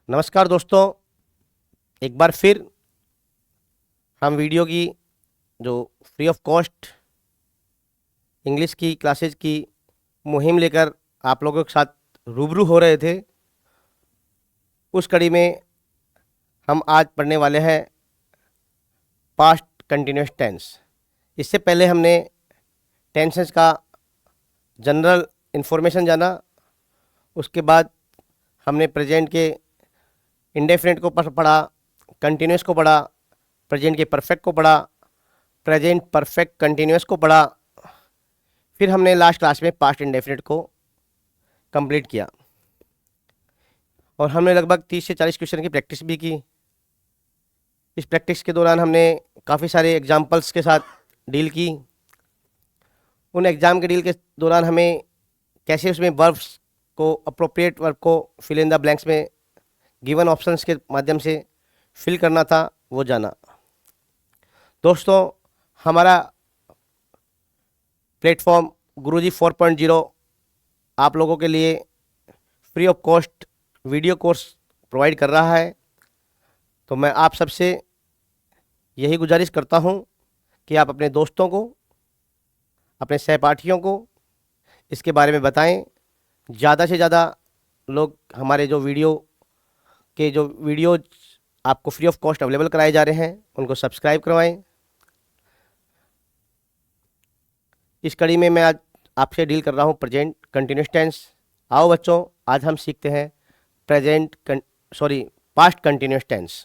नमस्कार दोस्तों, एक बार फिर हम वीडियो की जो फ्री ऑफ कॉस्ट इंग्लिश की क्लासेज की मुहिम लेकर आप लोगों के साथ रूबरू हो रहे थे। उस कड़ी में हम आज पढ़ने वाले हैं पास्ट कंटिन्यूस टेंस। इससे पहले हमने टेंसेस का जनरल इन्फॉर्मेशन जाना। उसके बाद हमने प्रेजेंट के इंडेफिनिट को पढ़ा, कंटिन्यूस को पढ़ा, प्रेजेंट के परफेक्ट को पढ़ा, प्रेजेंट परफेक्ट कंटिन्यूस को पढ़ा। फिर हमने लास्ट क्लास में पास्ट इंडेफिनिट को कंप्लीट किया और हमने लगभग 30 से 40 क्वेश्चन की प्रैक्टिस भी की। इस प्रैक्टिस के दौरान हमने काफ़ी सारे एग्जाम्पल्स के साथ डील की। उन एग्ज़ाम के डील के दौरान हमें कैसे उसमें वर्ब्स को, अप्रोप्रिएट वर्ब को फिल इन द ब्लैंक्स में गिवन ऑप्शंस के माध्यम से फिल करना था, वो जाना। दोस्तों, हमारा प्लेटफॉर्म गुरुजी 4.0 आप लोगों के लिए free of cost video course provide कर रहा है। तो मैं आप सबसे यही गुजारिश करता हूं कि आप अपने दोस्तों को, अपने सहपाठियों को इसके बारे में बताएं। ज़्यादा से ज़्यादा लोग हमारे जो वीडियो आपको फ्री ऑफ कॉस्ट अवेलेबल कराए जा रहे हैं, उनको सब्सक्राइब करवाएं। इस कड़ी में मैं आज आपसे डील कर रहा हूँ प्रेजेंट कंटिन्यूस टेंस। आओ बच्चों, आज हम सीखते हैं पास्ट कंटिन्यूस टेंस।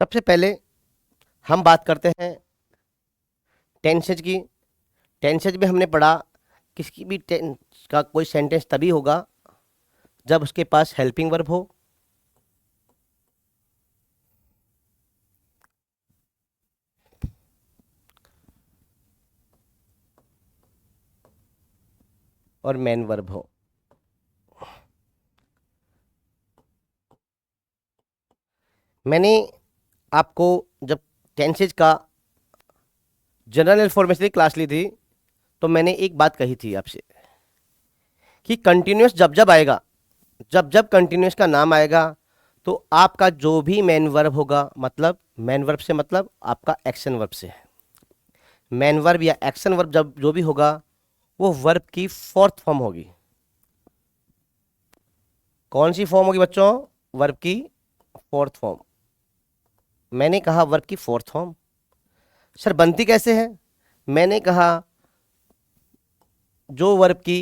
सबसे पहले हम बात करते हैं टेंसेज की। टेंसेज में हमने पढ़ा किसी भी टेंस का कोई सेंटेंस तभी होगा जब उसके पास हेल्पिंग वर्ब हो, और मेन वर्ब हो। मैंने आपको जब टेंसेज का जनरल इन्फॉर्मेशन की क्लास ली थी तो मैंने एक बात कही थी आपसे कि कंटिन्यूस जब जब आएगा, जब जब कंटिन्यूस का नाम आएगा तो आपका जो भी मेन वर्ब होगा, मतलब मेन वर्ब से मतलब आपका एक्शन वर्ब से है। मेन वर्ब या एक्शन वर्ब जब जो भी होगा वो वर्ब की फोर्थ फॉर्म होगी। कौन सी फॉर्म होगी बच्चों? वर्ब की फोर्थ फॉर्म। मैंने कहा वर्ब की फोर्थ फॉर्म। सर बनती कैसे है? मैंने कहा जो वर्ब की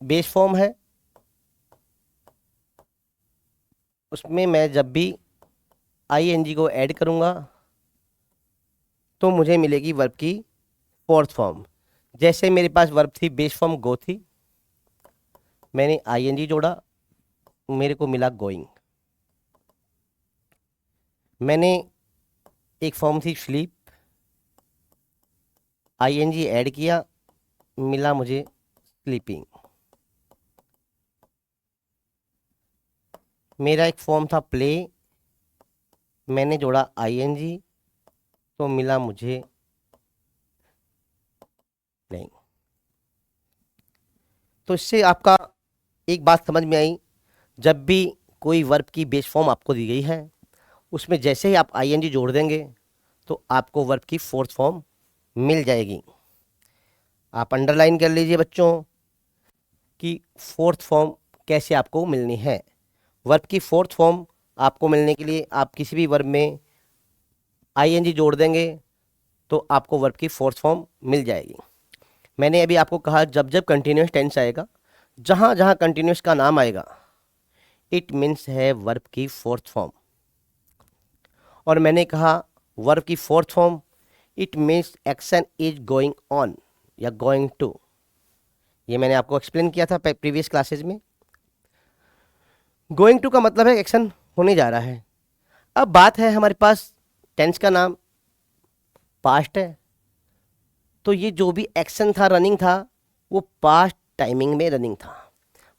बेस फॉर्म है उसमें मैं जब भी आईएनजी को ऐड करूंगा तो मुझे मिलेगी वर्ब की फोर्थ फॉर्म। जैसे मेरे पास वर्ब थी बेस फॉर्म गो थी, मैंने आईएनजी जोड़ा, मेरे को मिला गोइंग। मैंने एक फॉर्म थी स्लीप, आईएनजी ऐड किया, मिला मुझे स्लीपिंग। मेरा एक फॉर्म था प्ले, मैंने जोड़ा आईएनजी तो मिला मुझे प्लेइंग। तो इससे आपका एक बात समझ में आई, जब भी कोई वर्ब की बेस फॉर्म आपको दी गई है उसमें जैसे ही आप आईएनजी जोड़ देंगे तो आपको वर्ब की फोर्थ फॉर्म मिल जाएगी। आप अंडरलाइन कर लीजिए बच्चों कि फोर्थ फॉर्म कैसे आपको मिलनी है। वर्ब की फोर्थ फॉर्म आपको मिलने के लिए आप किसी भी वर्ब में आईएनजी जोड़ देंगे तो आपको वर्ब की फोर्थ फॉर्म मिल जाएगी। मैंने अभी आपको कहा जब जब कंटिन्यूस टेंस आएगा, जहाँ जहाँ कंटिन्यूस का नाम आएगा, इट मीन्स है वर्ब की फोर्थ फॉर्म। और मैंने कहा वर्ब की fourth form it means action is going on या गोइंग टू। ये मैंने आपको एक्सप्लेन किया था प्रीवियस क्लासेज में। गोइंग टू का मतलब है एक्शन होने जा रहा है। अब बात है हमारे पास टेंस का नाम पास्ट है, तो ये जो भी एक्शन था, रनिंग था, वो पास्ट टाइमिंग में रनिंग था।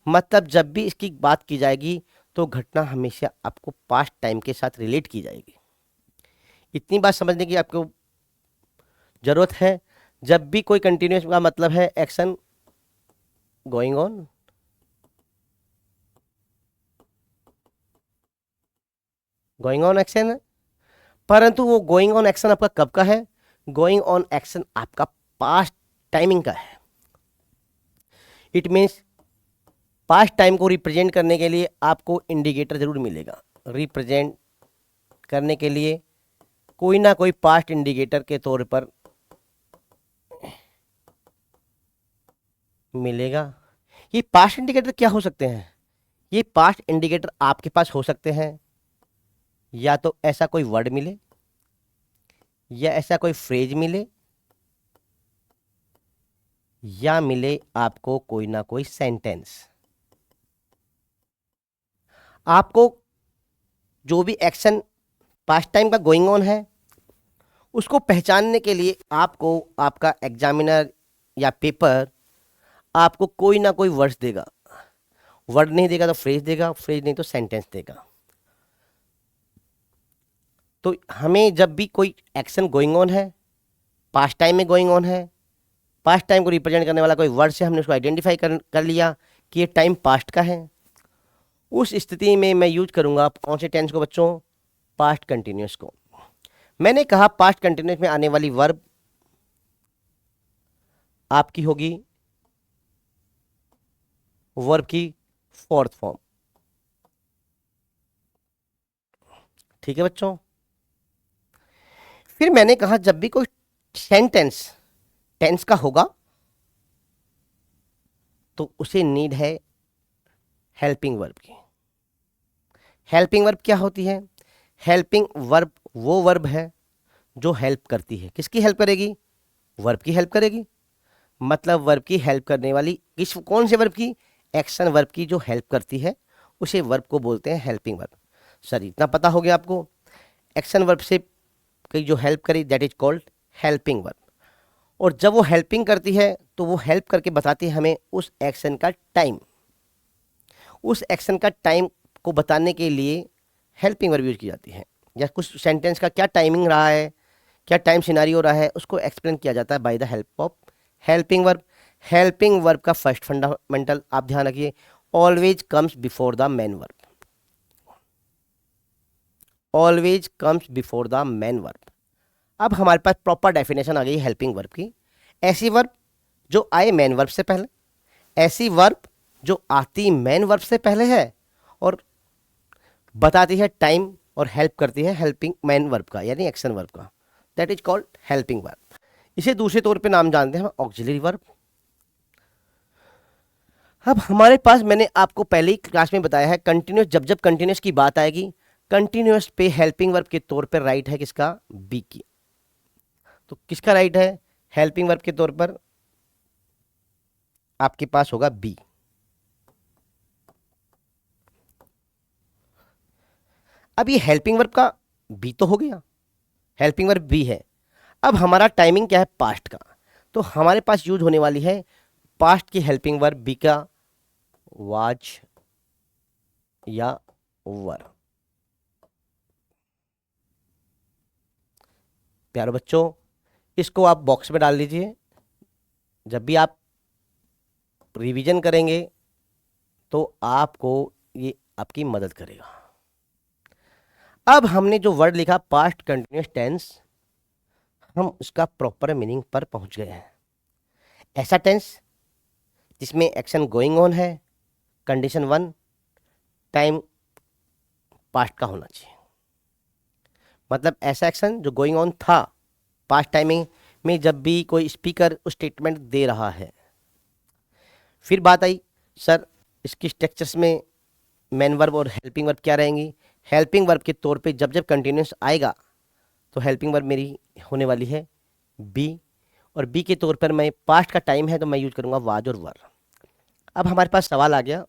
मतलब जब भी इसकी बात की जाएगी तो घटना हमेशा आपको पास्ट टाइम के साथ रिलेट की जाएगी। इतनी बात समझने की आपको जरूरत है। जब भी कोई कंटिन्यूस का मतलब है action going on, going on action है, परंतु वो गोइंग ऑन एक्शन आपका कब का है? गोइंग ऑन एक्शन आपका पास्ट टाइमिंग का है। इट मीन्स पास्ट टाइम को रिप्रेजेंट करने के लिए आपको इंडिकेटर जरूर मिलेगा। रिप्रेजेंट करने के लिए कोई ना कोई पास्ट इंडिकेटर के तौर पर मिलेगा। ये पास्ट इंडिकेटर क्या हो सकते हैं? ये पास्ट इंडिकेटर आपके पास हो सकते हैं या तो ऐसा कोई वर्ड मिले, या ऐसा कोई फ्रेज मिले, या मिले आपको कोई ना कोई सेंटेंस। आपको जो भी एक्शन पास्ट टाइम का गोइंग ऑन है उसको पहचानने के लिए आपको आपका एग्जामिनर या पेपर आपको कोई ना कोई वर्ड्स देगा। वर्ड नहीं देगा तो फ्रेज देगा, फ्रेज नहीं तो सेंटेंस देगा। तो हमें जब भी कोई एक्शन गोइंग ऑन है, पास्ट टाइम में गोइंग ऑन है, पास्ट टाइम को रिप्रेजेंट करने वाला कोई वर्ड से हमने उसको आइडेंटिफाई कर लिया कि ये टाइम पास्ट का है, उस स्थिति में मैं यूज करूंगा कौन से टेंस को बच्चों? पास्ट कंटिन्यूस को। मैंने कहा पास्ट कंटिन्यूस में आने वाली वर्ब आपकी होगी वर्ब की फोर्थ फॉर्म। ठीक है बच्चों। फिर मैंने कहा जब भी कोई सेंटेंस टेंस का होगा तो उसे नीड है हेल्पिंग वर्ब की। हेल्पिंग वर्ब क्या होती है? हेल्पिंग वर्ब वो वर्ब है जो हेल्प करती है। किसकी हेल्प करेगी? वर्ब की हेल्प करेगी। मतलब वर्ब की हेल्प करने वाली किस कौन से वर्ब की? एक्शन वर्ब की जो हेल्प करती है उसे वर्ब को बोलते हैं हेल्पिंग वर्ब। सर इतना पता हो गया आपको? एक्शन वर्ब से की जो हेल्प करी that is called helping verb. और जब वो हेल्पिंग करती है तो वो हेल्प करके बताती है हमें उस एक्शन का टाइम। उस एक्शन का टाइम को बताने के लिए हेल्पिंग वर्ब यूज की जाती है। या कुछ सेंटेंस का क्या टाइमिंग रहा है, क्या टाइम सिनारियो रहा है, उसको एक्सप्लेन किया जाता है by the help of helping verb. Helping verb का फर्स्ट फंडामेंटल आप ध्यान रखिए, always comes before the main verb. Always comes before the main verb. अब हमारे पास प्रॉपर डेफिनेशन आ गई हेल्पिंग वर्ब की। ऐसी वर्ब जो आए मेन वर्ब से पहले, ऐसी वर्ब जो आती मेन वर्ब से पहले है और बताती है टाइम और हेल्प करती है हेल्पिंग मेन वर्ब का यानी एक्शन वर्ब का, that is called helping verb. इसे दूसरे तौर पे नाम जानते हैं हम ऑक्सिलरी वर्ब। अब हमारे पास मैंने आपको पहले ही क्लास में बताया है कंटिन्यूस, जब जब कंटिन्यूस की बात आएगी कंटिन्यूस पे हेल्पिंग वर्ब के तौर पर राइट है किसका? बी की। तो किसका राइट है? हेल्पिंग वर्ब के तौर पर आपके पास होगा बी। अब ये हेल्पिंग वर्ब का बी तो हो गया, हेल्पिंग वर्ब बी है। अब हमारा टाइमिंग क्या है? पास्ट का। तो हमारे पास यूज होने वाली है पास्ट की हेल्पिंग वर्ब बी का वाज या वर। प्यारे बच्चों इसको आप बॉक्स में डाल लीजिए। जब भी आप रिवीजन करेंगे तो आपको ये आपकी मदद करेगा। अब हमने जो वर्ड लिखा पास्ट कंटिन्यूस टेंस, हम उसका प्रॉपर मीनिंग पर पहुंच गए हैं। ऐसा टेंस जिसमें एक्शन गोइंग ऑन है, कंडीशन 1, टाइम पास्ट का होना चाहिए। मतलब ऐसा एक्शन जो गोइंग ऑन था पास्ट टाइमिंग में जब भी कोई स्पीकर स्टेटमेंट दे रहा है। फिर बात आई सर इसकी स्ट्रक्चर्स में मेन वर्ब और हेल्पिंग वर्ब क्या रहेंगी। हेल्पिंग वर्ब के तौर पे जब जब कंटिन्यूस आएगा तो हेल्पिंग वर्ब मेरी होने वाली है बी, और बी के तौर पर मैं पास्ट का टाइम है तो मैं यूज करूंगा वाज और वर। अब हमारे पास सवाल आ गया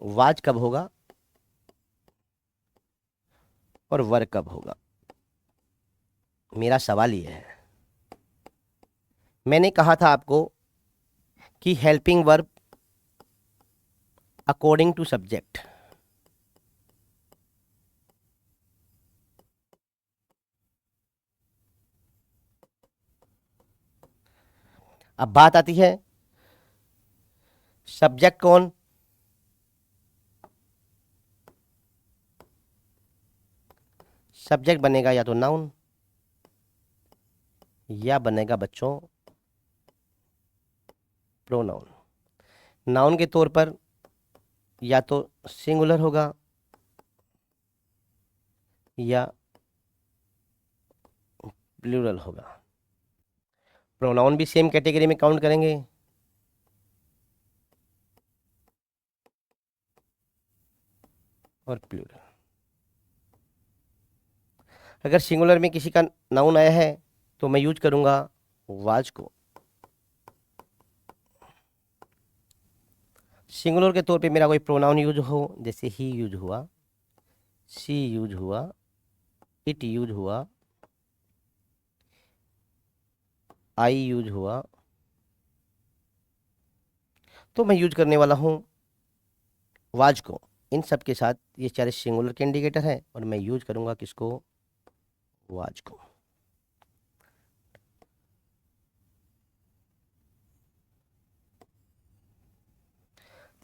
वाज कब होगा और वर कब होगा। मेरा सवाल ये है, मैंने कहा था आपको कि helping verb according to subject. अब बात आती है सब्जेक्ट कौन, सब्जेक्ट बनेगा या तो नाउन या बनेगा बच्चों प्रोनाउन। नाउन के तौर पर या तो सिंगुलर होगा या प्लूरल होगा। प्रोनाउन भी सेम कैटेगरी में काउंट करेंगे। और प्लूरल, अगर सिंगुलर में किसी का नाउन आया है तो मैं यूज करूंगा वाज को। सिंगुलर के तौर पे मेरा कोई प्रोनाउन यूज हो, जैसे ही यूज हुआ, सी यूज हुआ, इट यूज हुआ, आई यूज हुआ, तो मैं यूज करने वाला हूं वाज को। इन सब के साथ ये चार सिंगुलर के इंडिकेटर है और मैं यूज करूंगा किसको, वाज को।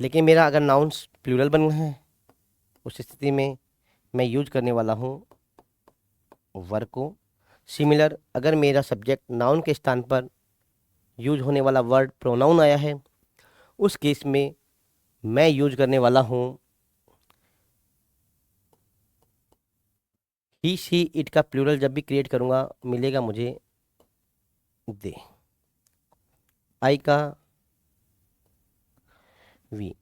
लेकिन मेरा अगर नाउन्स प्लूरल बन गए हैं उस स्थिति में मैं यूज करने वाला हूं वर को। सिमिलर अगर मेरा सब्जेक्ट नाउन के स्थान पर यूज होने वाला वर्ड प्रोनाउन आया है उस केस में मैं यूज करने वाला हूं ही शी इट का प्लूरल जब भी क्रिएट करूंगा मिलेगा मुझे दे, आई का वी,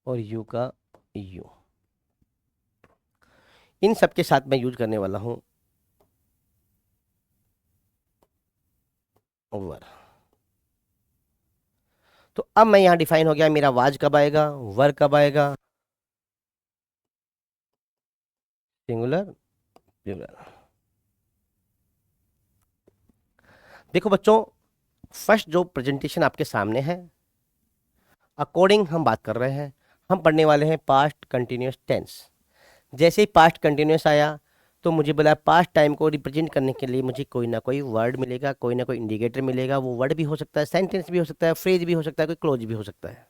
और यू का यू। इन सब के साथ मैं यूज करने वाला हूं वर। तो अब मैं यहां डिफाइन हो गया मेरा वाज कब आएगा, वर कब आएगा, सिंगुलर प्लूरल। देखो बच्चों फर्स्ट जो प्रेजेंटेशन आपके सामने है अकॉर्डिंग हम बात कर रहे हैं, हम पढ़ने वाले हैं पास्ट कंटिन्यूस टेंस। जैसे ही पास्ट कंटिन्यूस आया तो मुझे बोला पास्ट टाइम को रिप्रेजेंट करने के लिए मुझे कोई ना कोई वर्ड मिलेगा, कोई ना कोई इंडिकेटर मिलेगा। वो वर्ड भी हो सकता है, सेंटेंस भी हो सकता है, फ्रेज भी हो सकता है, कोई क्लोज भी हो सकता है।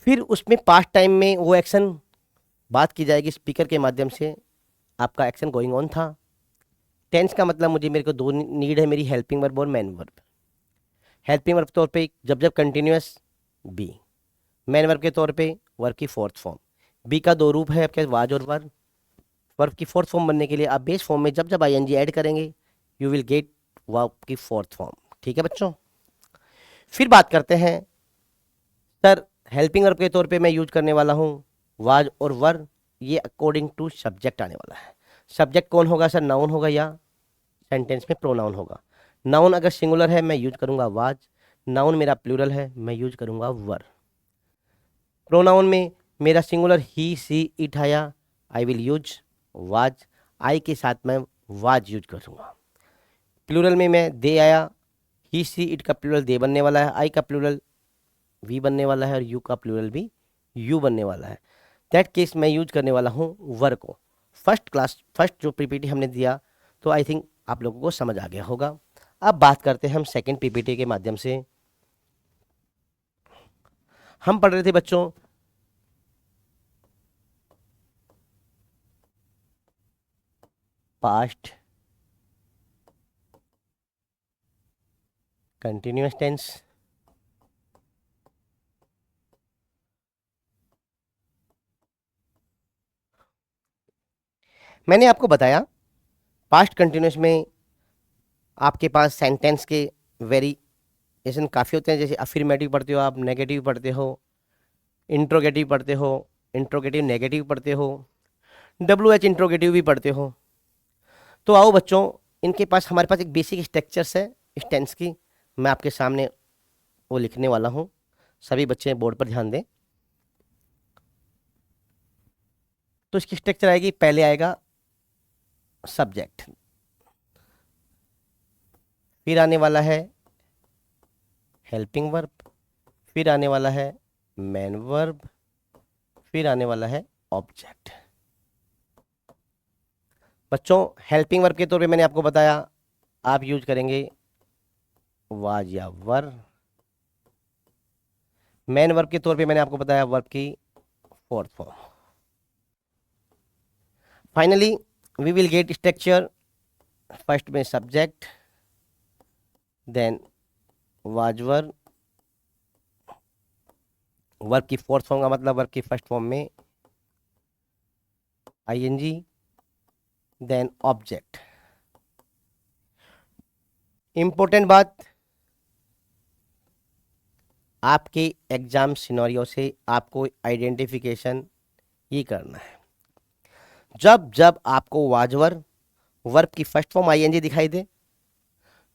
फिर उसमें पास्ट टाइम में वो एक्शन बात की जाएगी स्पीकर के माध्यम से, आपका एक्शन गोइंग ऑन था। टेंस का मतलब मुझे मेरे को दो नीड है, मेरी हेल्पिंग वर्ब और मेन वर्ब। हेल्पिंग वर्ब के तौर पे जब जब कंटिन्यूस बी, मेन वर्ब के तौर पे वर्ब की फोर्थ फॉर्म। बी का दो रूप है आपके वाज और वर्ब। वर्ब की फोर्थ फॉर्म बनने के लिए आप बेस फॉर्म में जब जब आईएनजी ऐड करेंगे यू विल गेट वर्ब की फोर्थ फॉर्म। ठीक है बच्चों, फिर बात करते हैं सर हेल्पिंग वर्ब के तौर पे मैं यूज करने वाला हूँ वाज और वर। ये अकॉर्डिंग टू सब्जेक्ट आने वाला है। सब्जेक्ट कौन होगा सर, नाउन होगा या सेंटेंस में प्रोनाउन होगा। नाउन अगर सिंगुलर है मैं यूज करूंगा वाज, नाउन मेरा प्लूरल है मैं यूज करूंगा वर। प्रोनाउन में मेरा सिंगुलर ही सी इट आया आई विल यूज वाज, आई के साथ मैं वाज यूज करूंगा। प्लूरल में मैं दे आया, ही सी इट का प्लूरल दे बनने वाला है, आई का प्लूरल वी बनने वाला है और यू का प्लूरल भी यू बनने वाला है। दैट केस मैं यूज करने वाला हूँ वर को। फर्स्ट जो पीपीटी हमने दिया तो आई थिंक आप लोगों को समझ आ गया होगा। अब बात करते हैं हम सेकंड पीपीटी के माध्यम से। हम पढ़ रहे थे बच्चों पास्ट कंटिन्यूअस टेंस। मैंने आपको बताया पास्ट कंटिन्यूअस में आपके पास सेंटेंस के वेरिएशन काफ़ी होते हैं, जैसे अफर्मेटिव पढ़ते हो आप, नेगेटिव पढ़ते हो, इंट्रोगेटिव पढ़ते हो, इंट्रोगेटिव नेगेटिव पढ़ते हो, WH इंट्रोगेटिव भी पढ़ते हो। तो आओ बच्चों, इनके पास हमारे पास एक बेसिक स्ट्रक्चर्स है इस टेंस की, मैं आपके सामने वो लिखने वाला हूँ। सभी बच्चे बोर्ड पर ध्यान दें। तो इसकी स्ट्रक्चर आएगी, पहले आएगा सब्जेक्ट, फिर आने वाला है हेल्पिंग वर्ब, फिर आने वाला है मेन वर्ब, फिर आने वाला है ऑब्जेक्ट। बच्चों हेल्पिंग वर्ब के तौर पे मैंने आपको बताया आप यूज करेंगे वाज या वर। मेन वर्ब के तौर पे मैंने आपको बताया वर्ब की fourth form. Finally we will get structure, first में सब्जेक्ट, देन वाजवर, वर्ब की फोर्थ फॉर्म का मतलब वर्ब की फर्स्ट फॉर्म में ING, देन ऑब्जेक्ट। इंपॉर्टेंट बात, आपके एग्जाम सिनेरियो से आपको आइडेंटिफिकेशन ये करना है। जब जब आपको वाजवर वर्ब की फर्स्ट फॉर्म ING दिखाई दे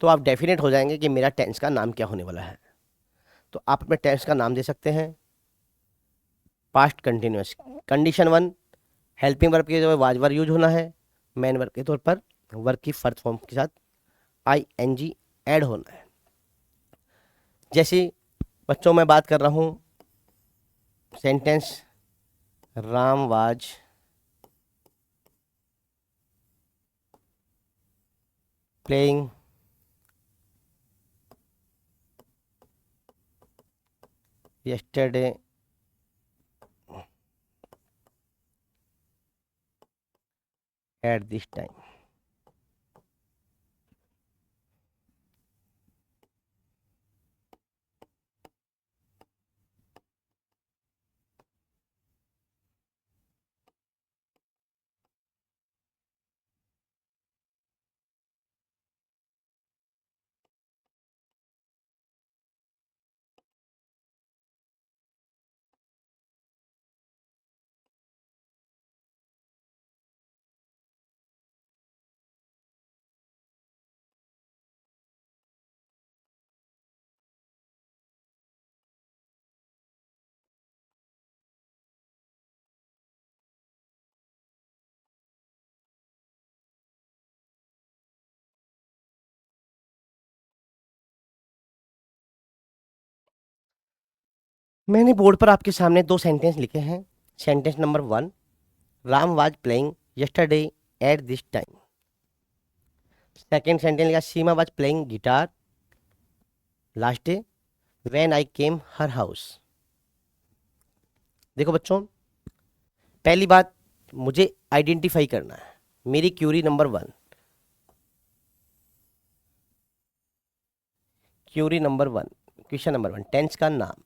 तो आप डेफिनेट हो जाएंगे कि मेरा टेंस का नाम क्या होने वाला है। तो आप अपने टेंस का नाम दे सकते हैं past continuous. Condition 1, helping verb के जो वाजवर यूज होना है, मेन वर्ब के तौर पर वर्ब की फर्स्ट फॉर्म के साथ ING ऐड होना है। जैसे बच्चों मैं बात कर रहा हूँ sentence Ram was playing yesterday at this time। मैंने बोर्ड पर आपके सामने दो सेंटेंस लिखे हैं। Sentence number 1, Ram was playing yesterday at this time। Second sentence लिखा Seema was playing guitar last day when I came her house. देखो बच्चों, पहली बात मुझे आइडेंटिफाई करना है मेरी query number 1। Query number 1, question number 1, tense का नाम।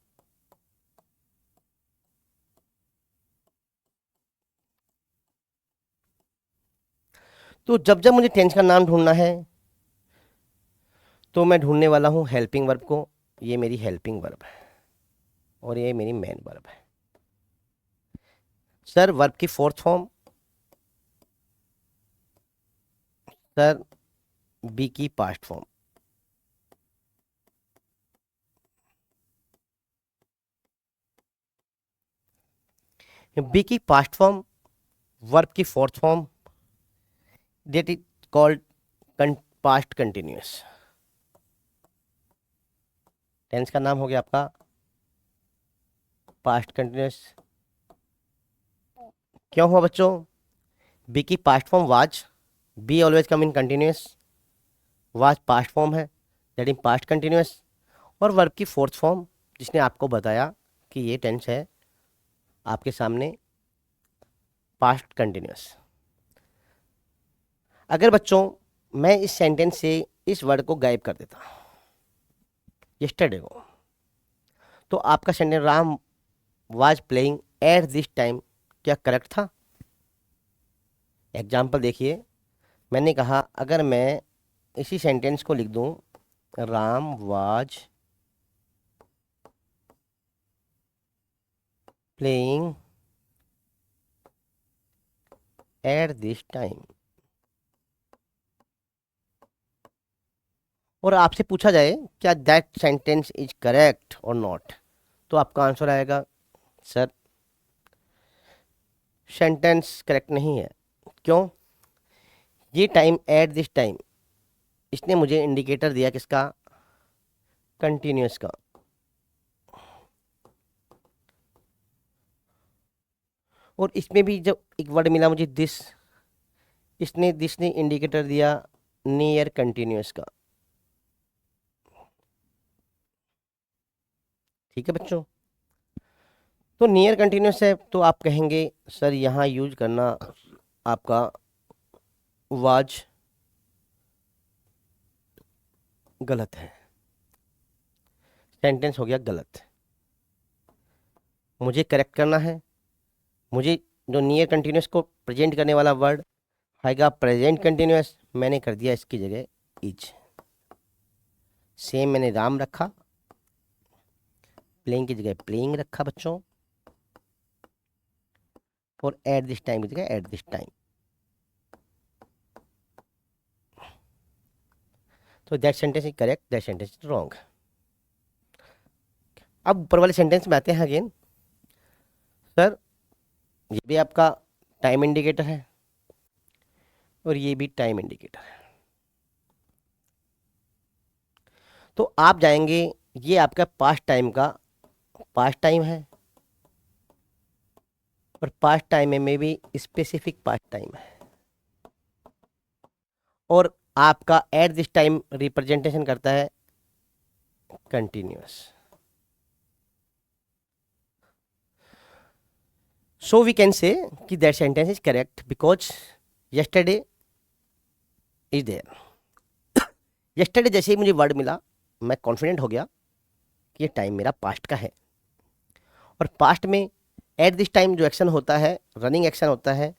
तो जब जब मुझे टेंस का नाम ढूंढना है तो मैं ढूंढने वाला हूं हेल्पिंग वर्ब को। ये मेरी हेल्पिंग वर्ब है और ये मेरी मेन वर्ब है। सर वर्ब की फोर्थ फॉर्म, सर बी की पास्ट फॉर्म। बी की पास्ट फॉर्म, वर्ब की fourth form, that is called past continuous। Tense का नाम हो गया आपका पास्ट कंटिन्यूस। क्यों हुआ बच्चों? बी की past form was, be always come in continuous, was past form है दैट इन पास्ट कंटिन्यूस, और वर्ब की फोर्थ फॉर्म जिसने आपको बताया कि ये टेंस है आपके सामने पास्ट कंटिन्यूस। अगर बच्चों मैं इस सेंटेंस से इस वर्ड को गायब कर देता यस्टरडे को, तो आपका sentence Ram was playing at this time क्या करेक्ट था? एग्जाम्पल देखिए, मैंने कहा अगर मैं इसी सेंटेंस को लिख दूं, Ram was playing at this time, और आपसे पूछा जाए क्या दैट सेंटेंस इज करेक्ट और नॉट, तो आपका आंसर आएगा सर सेंटेंस करेक्ट नहीं है। क्यों? ये टाइम एट दिस टाइम, इसने मुझे इंडिकेटर दिया किसका? कंटिन्यूस का। और इसमें भी जब एक वर्ड मिला मुझे दिस, इसने दिस ने इंडिकेटर दिया नियर कंटिन्यूस का। ठीक है बच्चों, तो नियर कंटिन्यूस है तो आप कहेंगे सर यहाँ यूज करना आपका वाज गलत है, सेंटेंस हो गया गलत। मुझे करेक्ट करना है, मुझे जो नियर कंटिन्यूस को प्रेजेंट करने वाला वर्ड आएगा प्रेजेंट कंटिन्यूस, मैंने कर दिया इसकी जगह इज। सेम मैंने राम रखा, प्लेइंग की जगह प्लेइंग रखा बच्चों, और एट दिस टाइम की जगह एट दिस टाइम। तो that sentence is correct, that sentence is wrong. अब ऊपर वाले सेंटेंस में आते हैं अगेन। सर ये भी आपका टाइम इंडिकेटर है और ये भी टाइम इंडिकेटर है, तो आप जाएंगे, ये आपका पास्ट टाइम का पास्ट टाइम है, और पास्ट टाइम में भी स्पेसिफिक पास्ट टाइम है, और आपका एट दिस टाइम रिप्रेजेंटेशन करता है continuous. So we can say कि that sentence is correct because yesterday is there. Yesterday जैसे ही मुझे वर्ड मिला मैं कॉन्फिडेंट हो गया कि ये टाइम मेरा पास्ट का है, और पास्ट में एट दिस टाइम जो एक्शन होता है, रनिंग एक्शन होता है,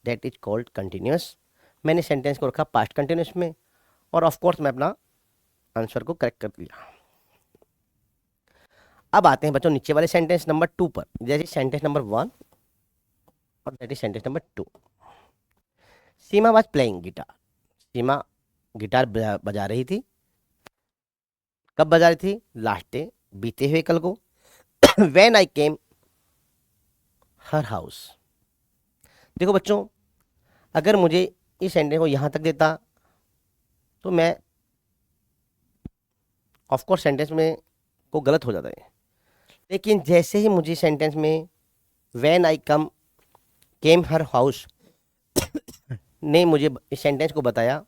दैट इज कॉल्ड कंटिन्यूअस। मैंने सेंटेंस को रखा पास्ट कंटिन्यूअस में, और ऑफ कोर्स मैं अपना आंसर को करेक्ट कर दिया। अब आते हैं बच्चों नीचे वाले सेंटेंस नंबर 2 पर, जैसे सेंटेंस नंबर 1 और that is sentence number 2। Seema was playing guitar, Seema guitar बजा रही थी। कब बजा रही थी? लास्ट डे, बीते हुए कल को। When I came her house. देखो बच्चों, अगर मुझे इस सेंटेंस को यहां तक देता तो मैं ऑफकोर्स सेंटेंस में को गलत हो जाता है, लेकिन जैसे ही मुझे सेंटेंस में when I come came her house ने मुझे इस सेंटेंस को बताया,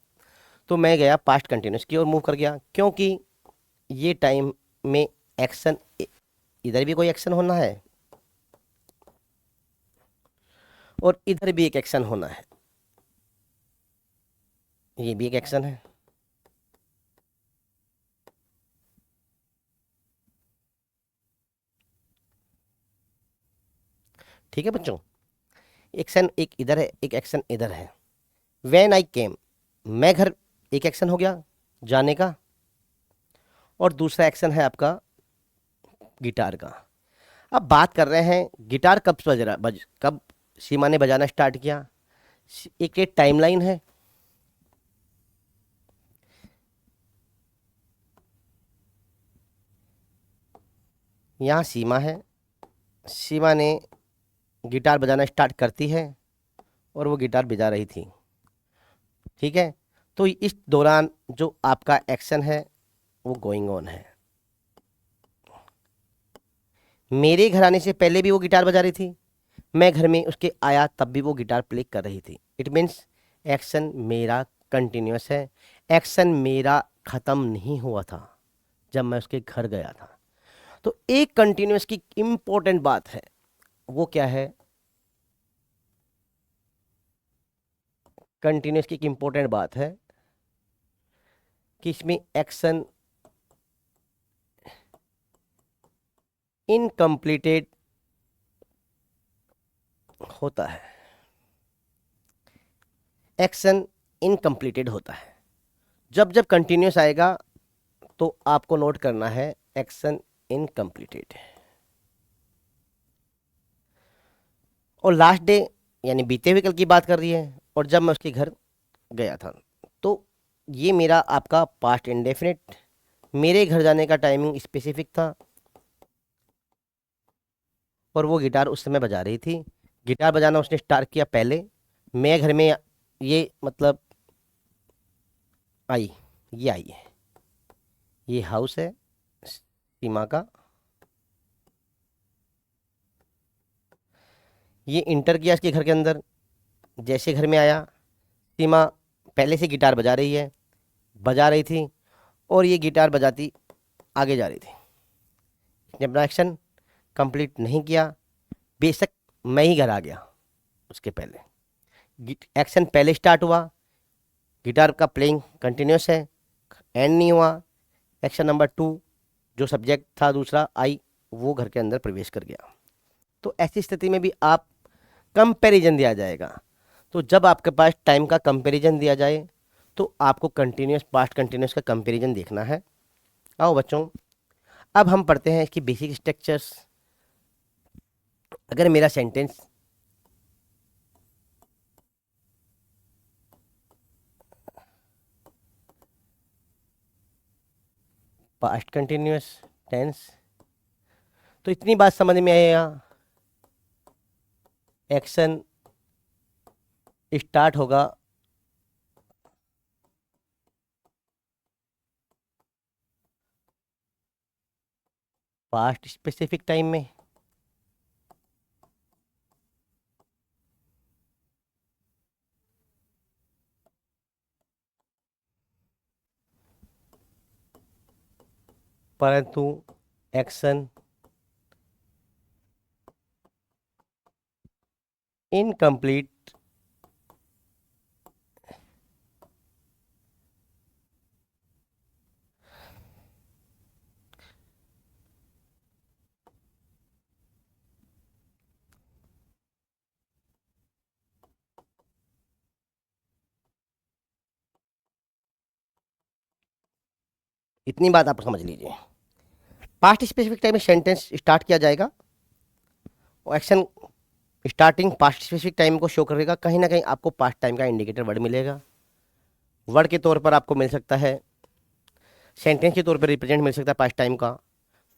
तो मैं गया पास्ट कंटिन्यूस की ओर मूव कर गया, क्योंकि ये टाइम में एक्शन, इधर भी कोई एक्शन होना है और इधर भी एक एक्शन होना है, ये भी एक एक्शन है। ठीक है बच्चों, एक्शन एक इधर है, एक एक्शन इधर है। व्हेन आई केम, मैं घर, एक एक्शन हो गया जाने का, और दूसरा एक्शन है आपका गिटार का। अब बात कर रहे हैं गिटार कब बज रहा कब सीमा ने बजाना स्टार्ट किया। एक टाइमलाइन है, यहाँ सीमा है, सीमा ने गिटार बजाना स्टार्ट करती है और वो गिटार बजा रही थी। ठीक है, तो इस दौरान जो आपका एक्शन है वो गोइंग ऑन है। मेरे घर आने से पहले भी वो गिटार बजा रही थी, मैं घर में उसके आया तब भी वो गिटार प्ले कर रही थी। इट मीन्स एक्शन मेरा कंटिन्यूस है, एक्शन मेरा ख़त्म नहीं हुआ था जब मैं उसके घर गया था। तो एक कंटिन्यूस की इंपॉर्टेंट बात है, वो क्या है? कंटिन्यूस की एक इम्पोर्टेंट बात है कि इसमें एक्शन इनकम्प्लीटेड होता है, एक्शन इनकम्प्लीटेड होता है। जब जब कंटिन्यूस आएगा तो आपको नोट करना है एक्शन इनकम्प्लीटेड। और लास्ट डे यानी बीते हुए कल की बात कर रही है, और जब मैं उसके घर गया था, तो ये मेरा आपका पास्ट इंडेफिनिट, मेरे घर जाने का टाइमिंग स्पेसिफिक था और वो गिटार उस समय बजा रही थी। गिटार बजाना उसने स्टार्ट किया पहले, मैं घर में, ये मतलब आई, ये आई है, ये हाउस है सीमा का, ये इंटर किया इसके घर के अंदर। जैसे घर में आया, सीमा पहले से गिटार बजा रही है, बजा रही थी, और ये गिटार बजाती आगे जा रही थी। इसने अपना एक्शन कंप्लीट नहीं किया, बेशक मैं ही घर आ गया उसके पहले। एक्शन पहले स्टार्ट हुआ, गिटार का प्लेइंग कंटिन्यूस है, एंड नहीं हुआ। एक्शन नंबर 2 जो सब्जेक्ट था दूसरा आई, वो घर के अंदर प्रवेश कर गया। तो ऐसी स्थिति में भी आप कंपैरिजन दिया जाएगा, तो जब आपके पास टाइम का कंपैरिजन दिया जाए तो आपको कंटिन्यूस पास्ट कंटिन्यूस का कंपैरिजन देखना है। आओ बच्चों, अब हम पढ़ते हैं इसकी बेसिक स्ट्रक्चर्स। अगर मेरा सेंटेंस पास्ट कंटिन्यूस टेंस, तो इतनी बात समझ में आएगा, एक्शन स्टार्ट होगा पास्ट स्पेसिफिक टाइम में, परंतु एक्शन इनकम्प्लीट इतनी बात आप समझ लीजिए। पास्ट स्पेसिफिक टाइम में सेंटेंस स्टार्ट किया जाएगा और action starting past specific time को शो करेगा। कहीं ना कहीं आपको पास्ट टाइम का इंडिकेटर वर्ड मिलेगा। वर्ड के तौर पर आपको मिल सकता है, सेंटेंस के तौर पर रिप्रेजेंट मिल सकता है पास्ट टाइम का,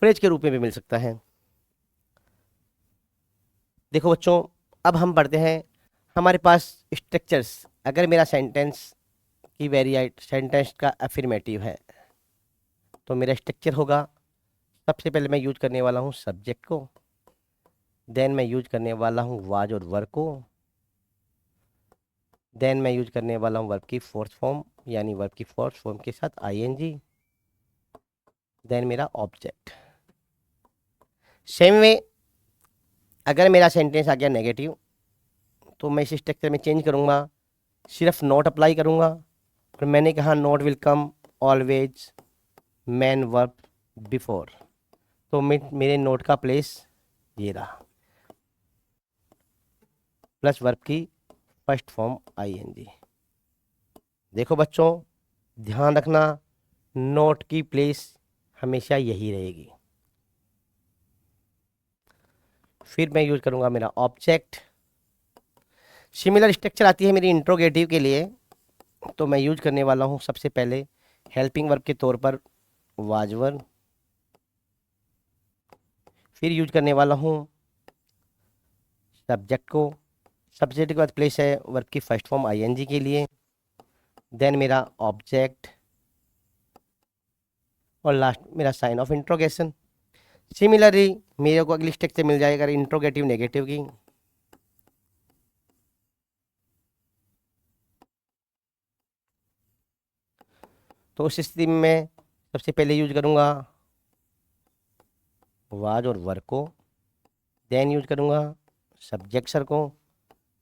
फ्रेज के रूप में भी मिल सकता है। देखो बच्चों, अब हम पढ़ते हैं हमारे पास स्ट्रक्चर्स। अगर मेरा सेंटेंस की वेरिएट सेंटेंस का अफर्मेटिव है तो मेरा स्ट्रक्चर होगा, सबसे पहले मैं यूज करने वाला हूँ सब्जेक्ट को, देन मैं यूज करने वाला हूँ वाज और वर्ब को, देन मैं यूज करने वाला हूँ वर्ब की फोर्थ फॉर्म, यानी वर्ब की फोर्थ फॉर्म के साथ आईएनजी, देन मेरा ऑब्जेक्ट। सेम वे अगर मेरा सेंटेंस आ गया नेगेटिव तो मैं इस स्ट्रक्चर में चेंज करूँगा, सिर्फ नॉट अप्लाई करूँगा, और मैंने कहा not will come always man verb before, तो मेरे नोट का प्लेस ये रहा, प्लस वर्ब की फर्स्ट फॉर्म आईएनजी। देखो बच्चों, ध्यान रखना, नोट की प्लेस हमेशा यही रहेगी। फिर मैं यूज करूंगा मेरा ऑब्जेक्ट। सिमिलर स्ट्रक्चर आती है मेरी इंट्रोगेटिव के लिए, तो मैं यूज करने वाला हूं सबसे पहले हेल्पिंग वर्ब के तौर पर वाज वर्ब, फिर यूज करने वाला हूं सब्जेक्ट को, सब्जेक्ट के बाद प्लेस है वर्ब की फर्स्ट फॉर्म आईएनजी के लिए, देन मेरा ऑब्जेक्ट, और लास्ट मेरा साइन ऑफ इंट्रोगेशन। सिमिलरली मेरे को अगली स्ट्रक्चर मिल जाएगा इंट्रोगेटिव नेगेटिव की, तो उस स्थिति में मैं सबसे पहले यूज करूंगा वाज और वर्ब को, देन यूज करूंगा सब्जेक्ट सर को,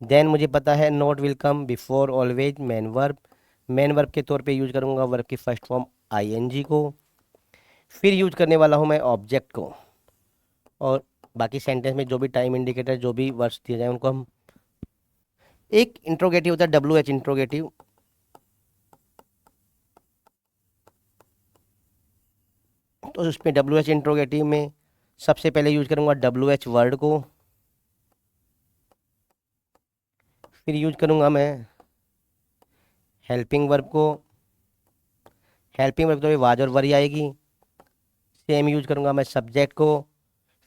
देन मुझे पता है note will come before always man verb के तौर पे यूज करूँगा वर्ब की फर्स्ट फॉर्म आईएनजी को। फिर यूज करने वाला हूँ मैं ऑब्जेक्ट को, और बाकी सेंटेंस में जो भी टाइम इंडिकेटर जो भी वर्ड्स दिए जाए उनको हम, एक इंट्रोगेटिव होता है डब्ल्यू एच इंट्रोगेटिव, तो उसमें डब्ल्यू एच इंट्रोगेटिव में सबसे पहले यूज करूँगा डब्ल्यू एच वर्ड को, फिर यूज करूँगा मैं हेल्पिंग वर्ब को। हेल्पिंग वर्ब तो वाज और वरी आएगी। सेम यूज करूँगा मैं सब्जेक्ट को,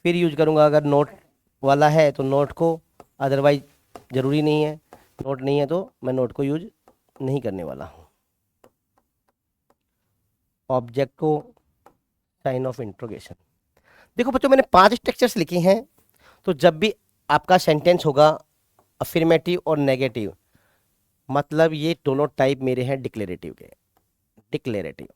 फिर यूज करूँगा अगर नोट वाला है तो नोट को, अदरवाइज ज़रूरी नहीं है, नोट नहीं है तो मैं नोट को यूज नहीं करने वाला हूँ। ऑब्जेक्ट को साइन ऑफ इंट्रोगेशन। देखो बच्चों मैंने 5 स्ट्रक्चर्स लिखे हैं, तो जब भी आपका सेंटेंस होगा अफर्मेटिव और नेगेटिव, मतलब ये दोनों टाइप मेरे हैं डिक्लेरेटिव के, डिक्लेरेटिव,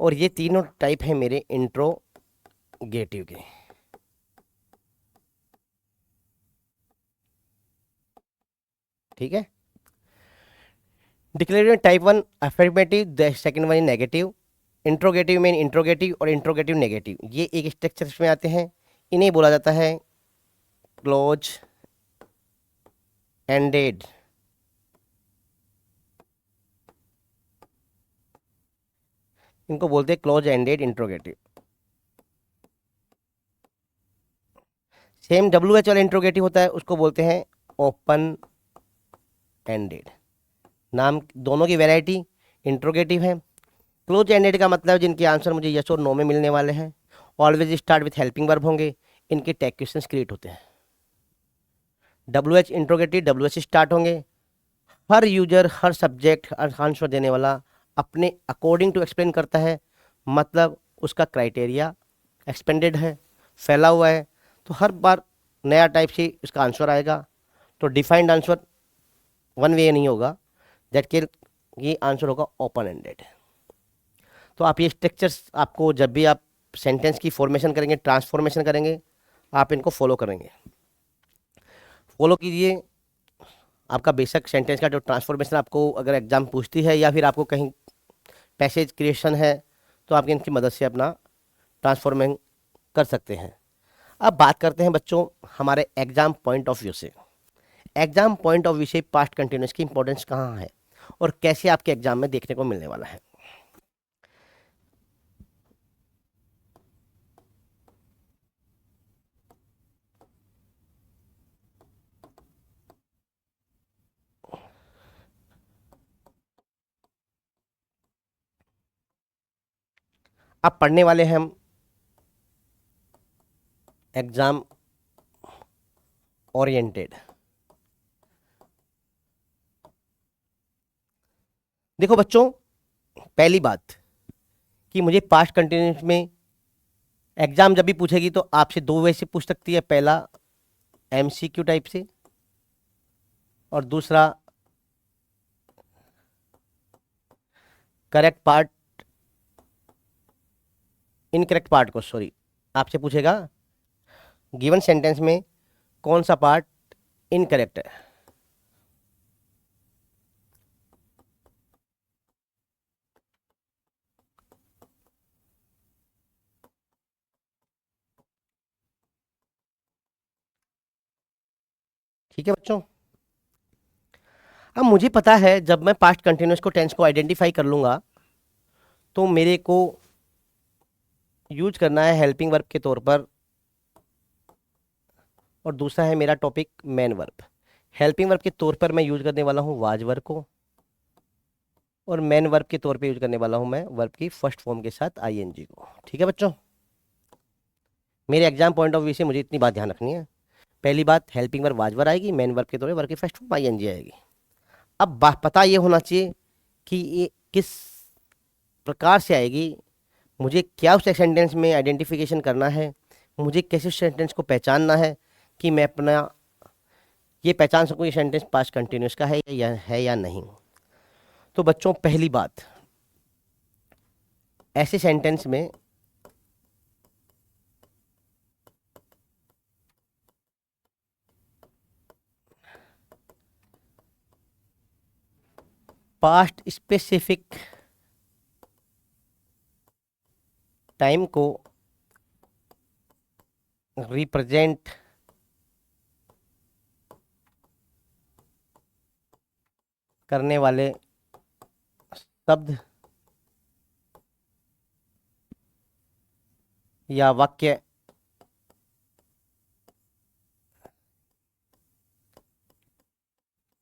और ये तीनों टाइप हैं मेरे इंट्रोगेटिव के। ठीक है, declarative type 1 affirmative, second one negative, interrogative में इंट्रोगेटिव और इंट्रोगेटिव नेगेटिव, ये एक स्ट्रक्चर में आते हैं। इन्हें बोला जाता है क्लोज एंडेड, इनको बोलते हैं close ended interrogative. Same W H वाला इंट्रोगेटिव होता है, उसको बोलते हैं ओपन एंडेड। नाम दोनों की वैरायटी इंट्रोगेटिव है। क्लोज एंडेड का मतलब जिनके आंसर मुझे यस और नो में मिलने वाले हैं, always start with helping verb होंगे, इनके टैग क्वेश्चंस क्रिएट होते हैं। W H interrogative W H start होंगे, हर यूजर हर सब्जेक्ट हर आंसर देने वाला अपने अकॉर्डिंग टू एक्सप्लेन करता है, मतलब उसका क्राइटेरिया एक्सपेंडेड है, फैला हुआ है, तो हर बार नया टाइप से इसका आंसर आएगा। तो डिफाइंड आंसर वन वे नहीं होगा, दैट के ये आंसर होगा ओपन एंडेड। तो आप ये स्ट्रक्चर्स आपको जब भी आप सेंटेंस की फॉर्मेशन करेंगे, ट्रांसफॉर्मेशन करेंगे, आप इनको फॉलो करेंगे, फॉलो कीजिए। आपका बेसिक सेंटेंस का जो ट्रांसफॉर्मेशन आपको अगर एग्जाम पूछती है या फिर आपको कहीं पैसेज क्रिएशन है, तो आप इनकी मदद से अपना ट्रांसफॉर्मिंग कर सकते हैं। अब बात करते हैं बच्चों हमारे एग्जाम पॉइंट ऑफ व्यू से। एग्जाम पॉइंट ऑफ व्यू से पास्ट कंटिन्यूस की इंपॉर्टेंस कहाँ है और कैसे आपके एग्जाम में देखने को मिलने वाला है। अब पढ़ने वाले हैं हम एग्जाम ओरिएंटेड। देखो बच्चों, पहली बात कि मुझे पास्ट कंटिन्यूस में एग्जाम जब भी पूछेगी तो आपसे दो वे से पूछ सकती है। पहला एमसीक्यू टाइप से, और दूसरा करेक्ट पार्ट, इनकरेक्ट पार्ट को, सॉरी, आपसे पूछेगा गिवन सेंटेंस में कौन सा पार्ट इनकरेक्ट है। ठीक है बच्चों, अब मुझे पता है जब मैं पास्ट कंटिन्यूस को टेंस को आइडेंटिफाई कर लूंगा तो मेरे को यूज करना है हेल्पिंग वर्ब के तौर पर, और दूसरा है मेरा topic main verb. Helping verb के तौर पर मैं यूज करने वाला हूँ वाज वर्ब को, और मेन वर्ब के तौर पे यूज करने वाला हूँ मैं वर्ब की फर्स्ट फॉर्म के साथ आईएनजी को। ठीक है बच्चों, मेरे एग्जाम पॉइंट ऑफ व्यू से मुझे इतनी बात ध्यान रखनी है। पहली बात, हेल्पिंग वर्ब वाज वर्ब आएगी, मेन वर्ब के तौर पर वर्ब की फर्स्ट फॉर्म आईएनजी आएगी। अब पता ये होना चाहिए कि ये किस प्रकार से आएगी, मुझे क्या उस सेंटेंस में आइडेंटिफिकेशन करना है, मुझे कैसे उस सेंटेंस को पहचानना है कि मैं अपना ये पहचान सकूँ ये सेंटेंस पास्ट कंटिन्यूस का है या नहीं। तो बच्चों पहली बात, ऐसे सेंटेंस में पास्ट स्पेसिफिक टाइम को रिप्रेजेंट करने वाले शब्द या वाक्य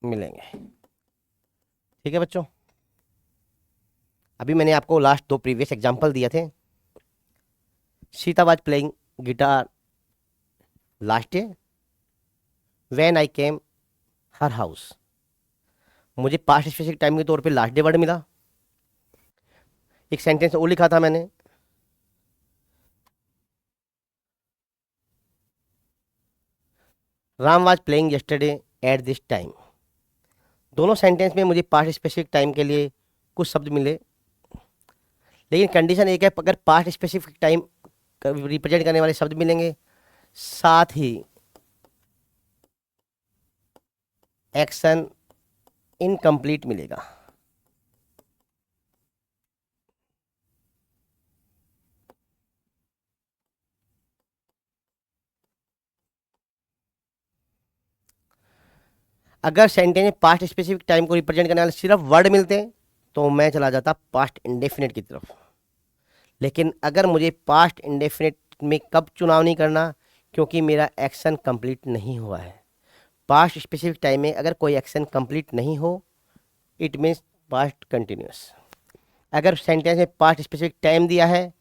मिलेंगे। ठीक है बच्चों, अभी मैंने आपको लास्ट दो प्रीवियस एग्जांपल दिए थे। Sita was playing guitar last day when I came her house. मुझे पास्ट स्पेसिफिक टाइम के तौर पे लास्ट डे वर्ड मिला। एक सेंटेंस और लिखा था मैंने, Ram was playing yesterday at this time. दोनों सेंटेंस में मुझे पास्ट स्पेसिफिक टाइम के लिए कुछ शब्द मिले, लेकिन कंडीशन एक है, अगर पास्ट स्पेसिफिक टाइम रिप्रेजेंट करने वाले शब्द मिलेंगे, साथ ही एक्शन इनकम्प्लीट मिलेगा। अगर सेंटेंस में पास्ट स्पेसिफिक टाइम को रिप्रेजेंट करने वाले सिर्फ वर्ड मिलते तो मैं चला जाता पास्ट इंडेफिनिट की तरफ। लेकिन अगर मुझे पास्ट इंडेफिनिट में कब चुनाव नहीं करना, क्योंकि मेरा एक्शन कंप्लीट नहीं हुआ है। पास्ट स्पेसिफिक टाइम में अगर कोई एक्शन कंप्लीट नहीं हो, इट मीन्स पास्ट कंटिन्यूस। अगर सेंटेंस में पास्ट स्पेसिफिक टाइम दिया है,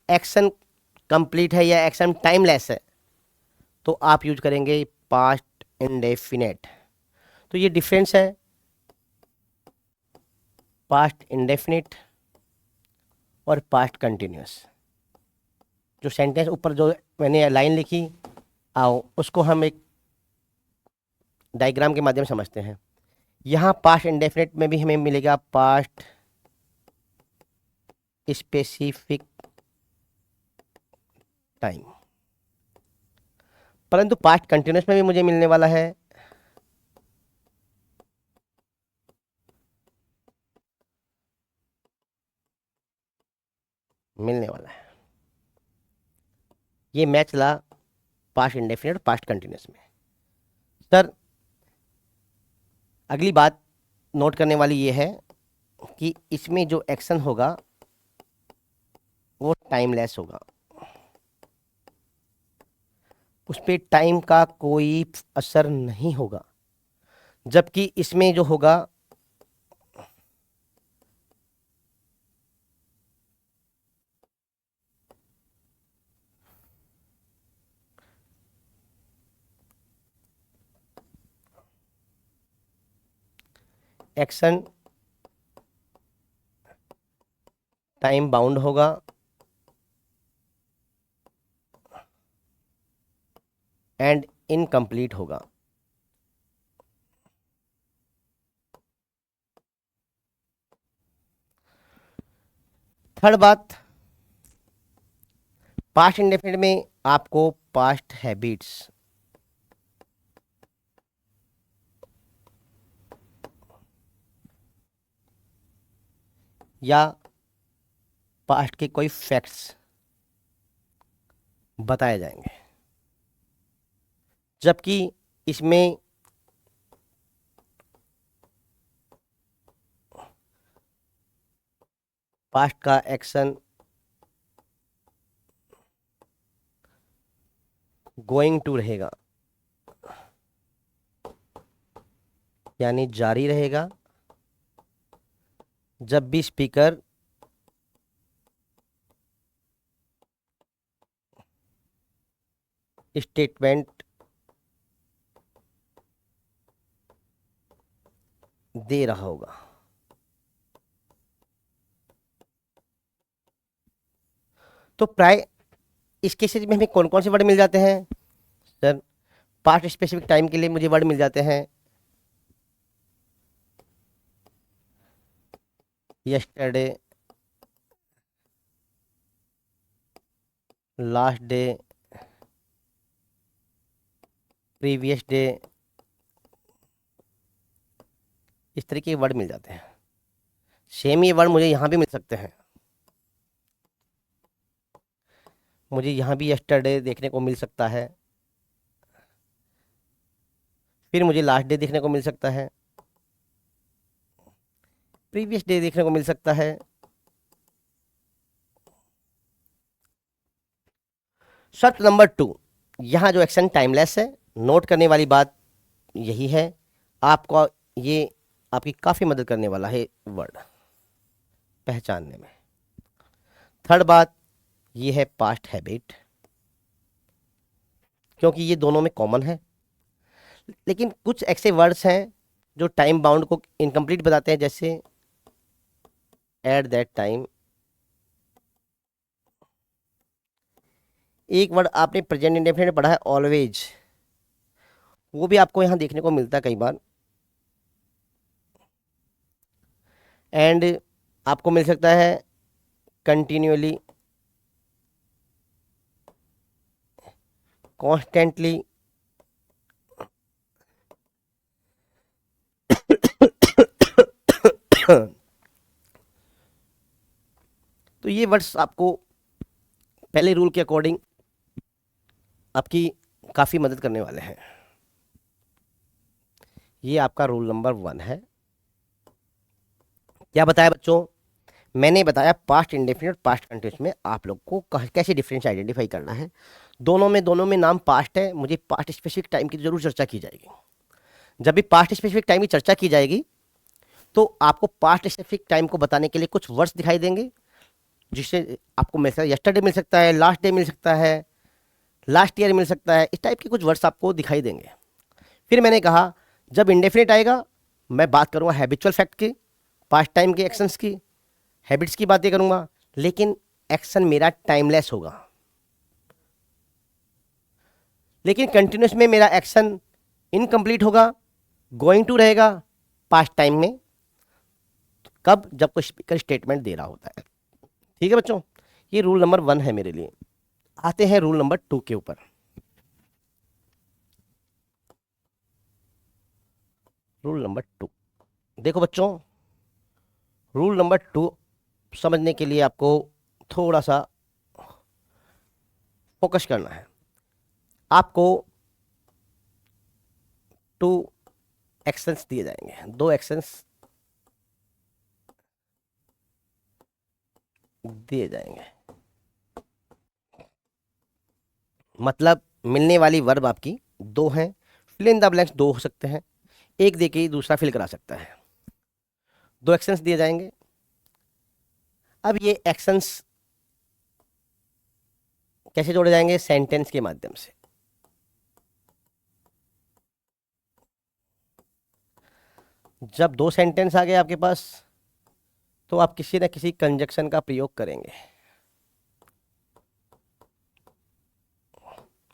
एक्शन कंप्लीट है या एक्शन टाइमलेस है, तो आप यूज करेंगे पास्ट इंडेफिनेट। तो ये डिफरेंस है पास्ट इंडेफिनिट और पास्ट कंटिन्यूस। जो सेंटेंस ऊपर जो मैंने लाइन लिखी, आओ उसको हम एक डायग्राम के माध्यम से समझते हैं। यहाँ पास्ट इंडेफिनिट में भी हमें मिलेगा पास्ट स्पेसिफिक टाइम, परंतु पास्ट कंटिन्यूस में भी मुझे मिलने वाला है ये मैच चला पास्ट इंडेफिनिट और पास्ट कंटिन्यूस में। सर अगली बात नोट करने वाली ये है कि इसमें जो एक्शन होगा वो टाइमलेस होगा, उस पर टाइम का कोई असर नहीं होगा। जबकि इसमें जो होगा एक्शन टाइम बाउंड होगा एंड इनकम्प्लीट होगा। थर्ड बात, पास्ट इंडेफिनिट में आपको पास्ट हैबिट्स या पास्ट के कोई फैक्ट्स बताए जाएंगे, जबकि इसमें पास्ट का एक्शन गोइंग टू रहेगा, यानी जारी रहेगा। जब भी स्पीकर स्टेटमेंट दे रहा होगा। तो प्राय इस केसेज में हमें कौन कौन से वर्ड मिल जाते हैं? सर पास्ट स्पेसिफिक टाइम के लिए मुझे वर्ड मिल जाते हैं yesterday, last day, previous day, इस तरह के वर्ड मिल जाते हैं। सेम ये वर्ड मुझे यहाँ भी मिल सकते हैं। मुझे यहाँ भी यस्टरडे देखने को मिल सकता है, फिर मुझे लास्ट डे देखने को मिल सकता है, प्रीवियस डे देखने को मिल सकता है। शर्त नंबर 2, यहाँ जो एक्शन टाइमलेस है। नोट करने वाली बात यही है, आपको ये आपकी काफ़ी मदद करने वाला है वर्ड पहचानने में। थर्ड बात, ये है पास्ट हैबिट, क्योंकि ये दोनों में कॉमन है। लेकिन कुछ ऐसे वर्ड्स हैं जो टाइम बाउंड को इनकम्प्लीट बताते हैं, जैसे एट दैट टाइम। एक वर्ड आपने प्रेजेंट इंडेफिनिट में पढ़ा है, ऑलवेज, वो भी आपको यहाँ देखने को मिलता है कई बार। एंड आपको मिल सकता है कंटिन्यूअली, कॉन्स्टेंटली, तो ये वर्ड्स आपको पहले रूल के अकॉर्डिंग आपकी काफ़ी मदद करने वाले हैं। ये आपका रूल नंबर 1 है। क्या बताया बच्चों? मैंने बताया पास्ट इंडेफिनिट पास्ट कंटिन्यूस में आप लोग को कैसे डिफरेंस आइडेंटिफाई करना है। दोनों में नाम पास्ट है, मुझे पास्ट स्पेसिफिक टाइम की जरूर चर्चा की जाएगी। जब भी पास्ट स्पेसिफिक टाइम की चर्चा की जाएगी तो आपको पास्ट स्पेसिफिक टाइम को बताने के लिए कुछ वर्ड्स दिखाई देंगे, जिससे आपको मिल सकता है यस्टरडे मिल सकता है, लास्ट डे मिल सकता है, लास्ट ईयर मिल सकता है, इस टाइप के कुछ वर्ड्स आपको दिखाई देंगे। फिर मैंने कहा जब इंडेफिनिट आएगा मैं बात करूँगा हैबिचुअल फैक्ट की, पास्ट टाइम के एक्शंस की, हैबिट्स की बातें करूँगा, लेकिन एक्शन मेरा टाइमलेस होगा। लेकिन कंटिन्यूस में मेरा एक्शन इनकम्प्लीट होगा, गोइंग टू रहेगा पास्ट टाइम में। कब? जब कोई स्पीकर स्टेटमेंट दे रहा होता है। ठीक है बच्चों, ये रूल नंबर 1 है मेरे लिए। आते हैं रूल नंबर 2 के ऊपर। रूल नंबर 2, देखो बच्चों, रूल नंबर 2 समझने के लिए आपको थोड़ा सा फोकस करना है। आपको 2 एक्शंस दिए जाएंगे, 2 एक्शंस दिए जाएंगे। मतलब मिलने वाली वर्ब आपकी 2 हैं, फिल इन द ब्लैंक्स 2 हो सकते हैं, एक देके ही दूसरा फिल करा सकता है। 2 एक्शंस दिए जाएंगे। अब ये एक्शंस कैसे जोड़े जाएंगे? सेंटेंस के माध्यम से। जब 2 सेंटेंस आ गए आपके पास तो आप किसी न किसी कंजक्शन का प्रयोग करेंगे,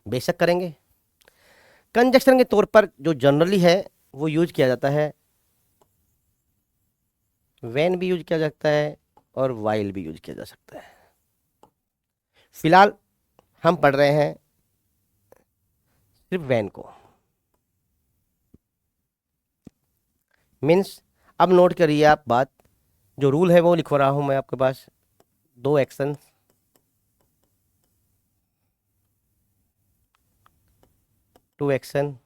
बेशक करेंगे। कंजक्शन के तौर पर जो जनरली है वो यूज किया जाता है, व्हेन भी यूज किया जाता है और वाइल भी यूज किया जा सकता है। फिलहाल हम पढ़ रहे हैं सिर्फ व्हेन को। मीन्स अब नोट करिए आप बात, जो रूल है वो लिखवा रहा हूं मैं आपके पास। 2 एक्शन, 2 एक्शन,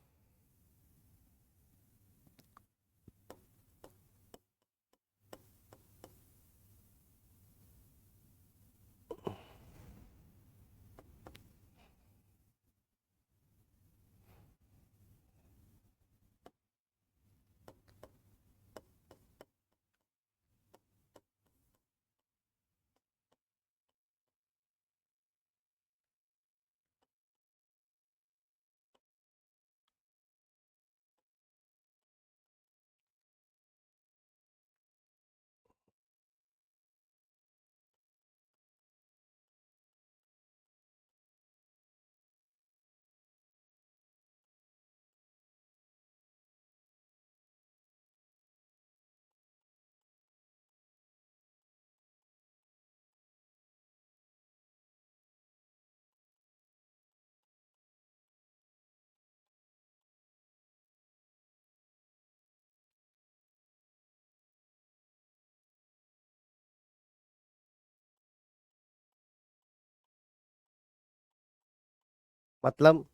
मतलब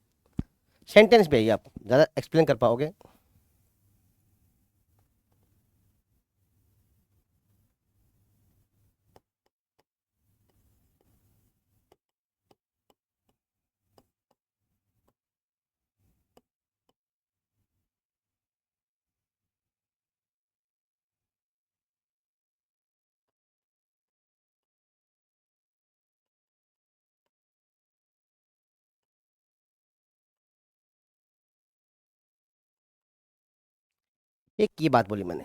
सेंटेंस पे ही आप ज़्यादा एक्सप्लेन कर पाओगे। एक ये बात बोली मैंने,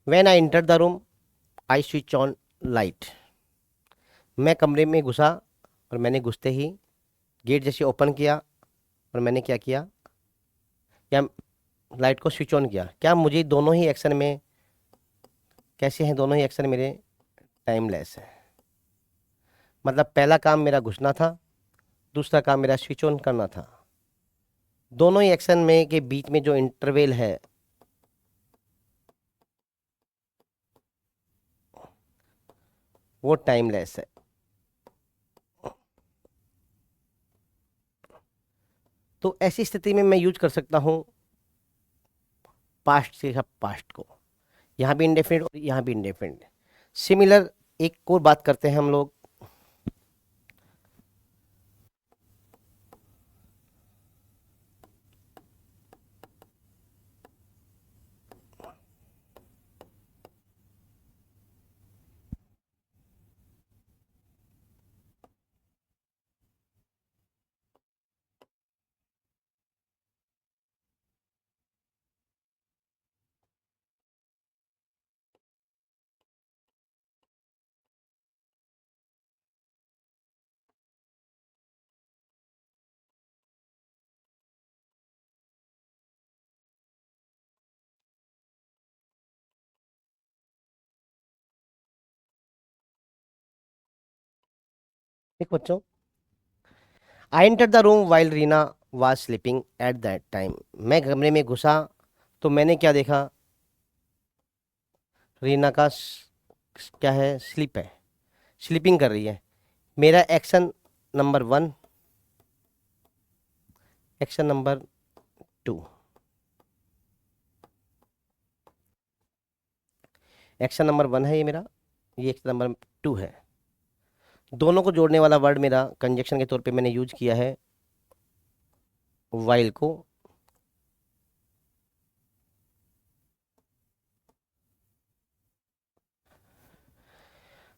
when I enter the room I switch on light. मैं कमरे में घुसा और मैंने घुसते ही गेट जैसे ओपन किया और मैंने क्या किया, क्या लाइट को स्विच ऑन किया। क्या मुझे दोनों ही एक्शन में कैसे हैं, दोनों ही एक्शन मेरे टाइमलेस है। मतलब पहला काम मेरा घुसना था, दूसरा काम मेरा स्विच ऑन करना था। दोनों ही एक्शन में के बीच में जो इंटरवेल है वो टाइमलेस है। तो ऐसी स्थिति में मैं यूज कर सकता हूँ पास्ट से पास्ट को। यहाँ भी इंडेफिनिट और यहाँ भी इंडेफिनिट। सिमिलर एक और बात करते हैं हम लोग। देखो बच्चों, I enter the room while Reena was sleeping at that time. मैं कमरे में घुसा तो मैंने क्या देखा, रीना का क्या है, स्लीप है, स्लीपिंग कर रही है। मेरा action number one, action number two. Action number one है ये मेरा, ये एक्शन नंबर टू है। दोनों को जोड़ने वाला वर्ड मेरा कंजक्शन के तौर पे मैंने यूज किया है वाइल को।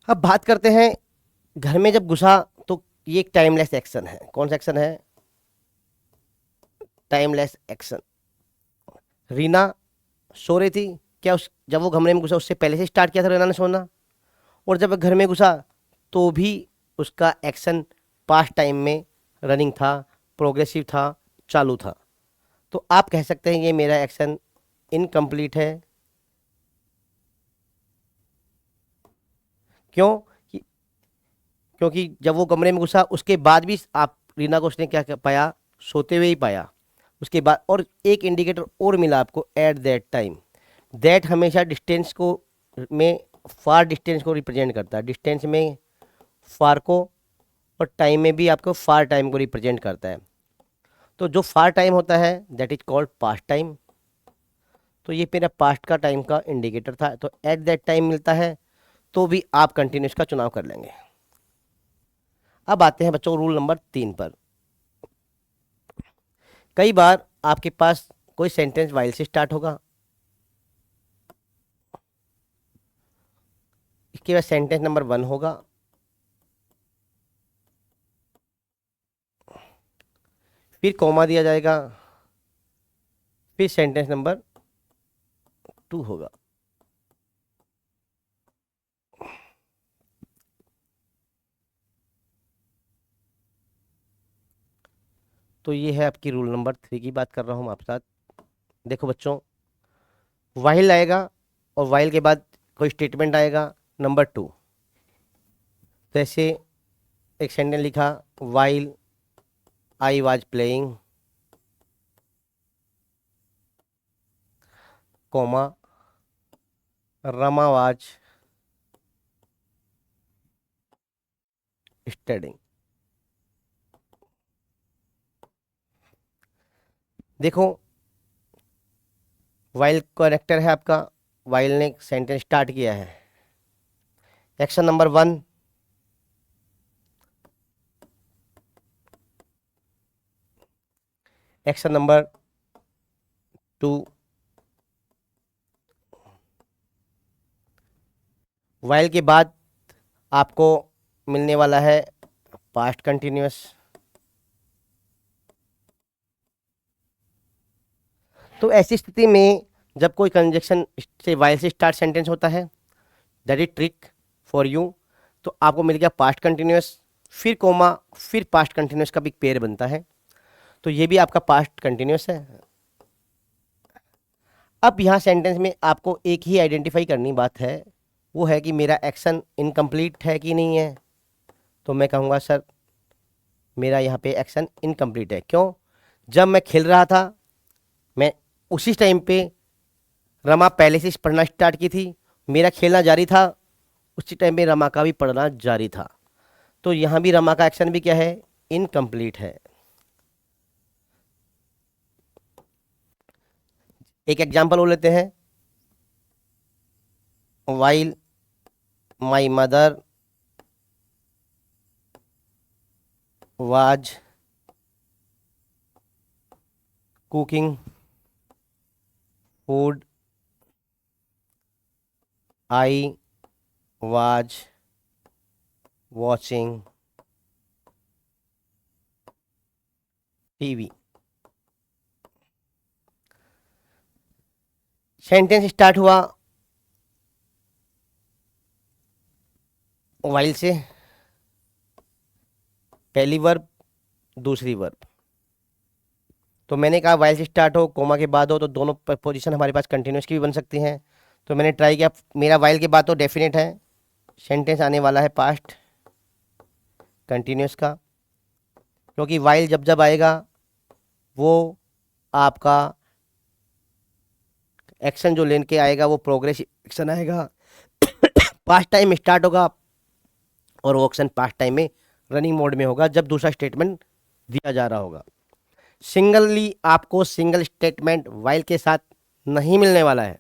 अब बात करते हैं घर में जब घुसा तो ये एक टाइमलेस एक्शन है। कौन सा एक्शन है, टाइमलेस एक्शन। रीना सो रही थी, क्या उस जब वो कमरे में घुसा उससे पहले से स्टार्ट किया था रीना ने सोना। और जब वो घर में घुसा तो भी उसका एक्शन पास्ट टाइम में रनिंग था, प्रोग्रेसिव था, चालू था। तो आप कह सकते हैं ये मेरा एक्शन इनकम्प्लीट है। क्यों कि- क्योंकि जब वो कमरे में घुसा उसके बाद भी आप रीना को उसने क्या पाया, सोते हुए ही पाया। उसके बाद और एक इंडिकेटर और मिला आपको, एट दैट टाइम। दैट हमेशा डिस्टेंस को में फार डिस्टेंस को रिप्रेजेंट करता है, डिस्टेंस में फार को, और टाइम में भी आपको फार टाइम को रिप्रेजेंट करता है। तो जो फार टाइम होता है that is called past time. तो ये मेरा पास्ट का टाइम का इंडिकेटर था, तो एट दैट टाइम मिलता है तो भी आप कंटिन्यूस का चुनाव कर लेंगे। अब आते हैं बच्चों रूल नंबर 3 पर। कई बार आपके पास कोई सेंटेंस वाइल से स्टार्ट होगा, इसके बाद सेंटेंस नंबर 1 होगा, फिर कॉमा दिया जाएगा, फिर सेंटेंस नंबर 2 होगा। तो ये है आपकी रूल नंबर 3 की बात कर रहा हूँ आपके साथ। देखो बच्चों, वाइल आएगा और वाइल के बाद कोई स्टेटमेंट आएगा नंबर 2। जैसे एक सेंटेंस लिखा, while I was playing, comma, Rama was studying. देखो, वाइल कनेक्टर है आपका, वाइल ने सेंटेंस स्टार्ट किया है। Action number 1, action number 2, while के बाद आपको मिलने वाला है पास्ट कंटिन्यूअस। तो ऐसी स्थिति में जब कोई कंजक्शन से वाइल से स्टार्ट सेंटेंस होता है, that is trick for you, तो आपको मिल गया पास्ट कंटिन्यूअस, फिर कोमा, फिर पास्ट कंटिन्यूअस का भी पेयर बनता है। तो ये भी आपका पास्ट कंटिन्यूअस है। अब यहाँ सेंटेंस में आपको एक ही आइडेंटिफाई करनी बात है, वो है कि मेरा एक्शन इनकम्प्लीट है कि नहीं है। तो मैं कहूँगा सर मेरा यहाँ पे एक्शन इनकम्प्लीट है। क्यों? जब मैं खेल रहा था, मैं उसी टाइम पे रमा पहले से पढ़ना स्टार्ट की थी, मेरा खेलना जारी था, उसी टाइम पे रमा का भी पढ़ना जारी था। तो यहाँ भी रमा का एक्शन भी क्या है? इनकम्प्लीट है। एक एग्जाम्पल वो लेते हैं, while my mother was cooking food I was watching TV. Sentence start हुआ वाइल से, पहली वर्ब दूसरी वर्ब। तो मैंने कहा वाइल से स्टार्ट हो कोमा के बाद हो तो दोनों पोजीशन हमारे पास कंटिन्यूस की भी बन सकती हैं। तो मैंने ट्राई किया, मेरा वाइल के बाद तो डेफिनेट है, सेंटेंस आने वाला है पास्ट कंटिन्यूस का, क्योंकि वाइल जब जब आएगा वो आपका एक्शन जो लेके आएगा वो प्रोग्रेस एक्शन आएगा। पास्ट टाइम में स्टार्ट होगा और वो एक्शन पास्ट टाइम में रनिंग मोड में होगा जब दूसरा स्टेटमेंट दिया जा रहा होगा। सिंगली आपको सिंगल स्टेटमेंट वाइल के साथ नहीं मिलने वाला है।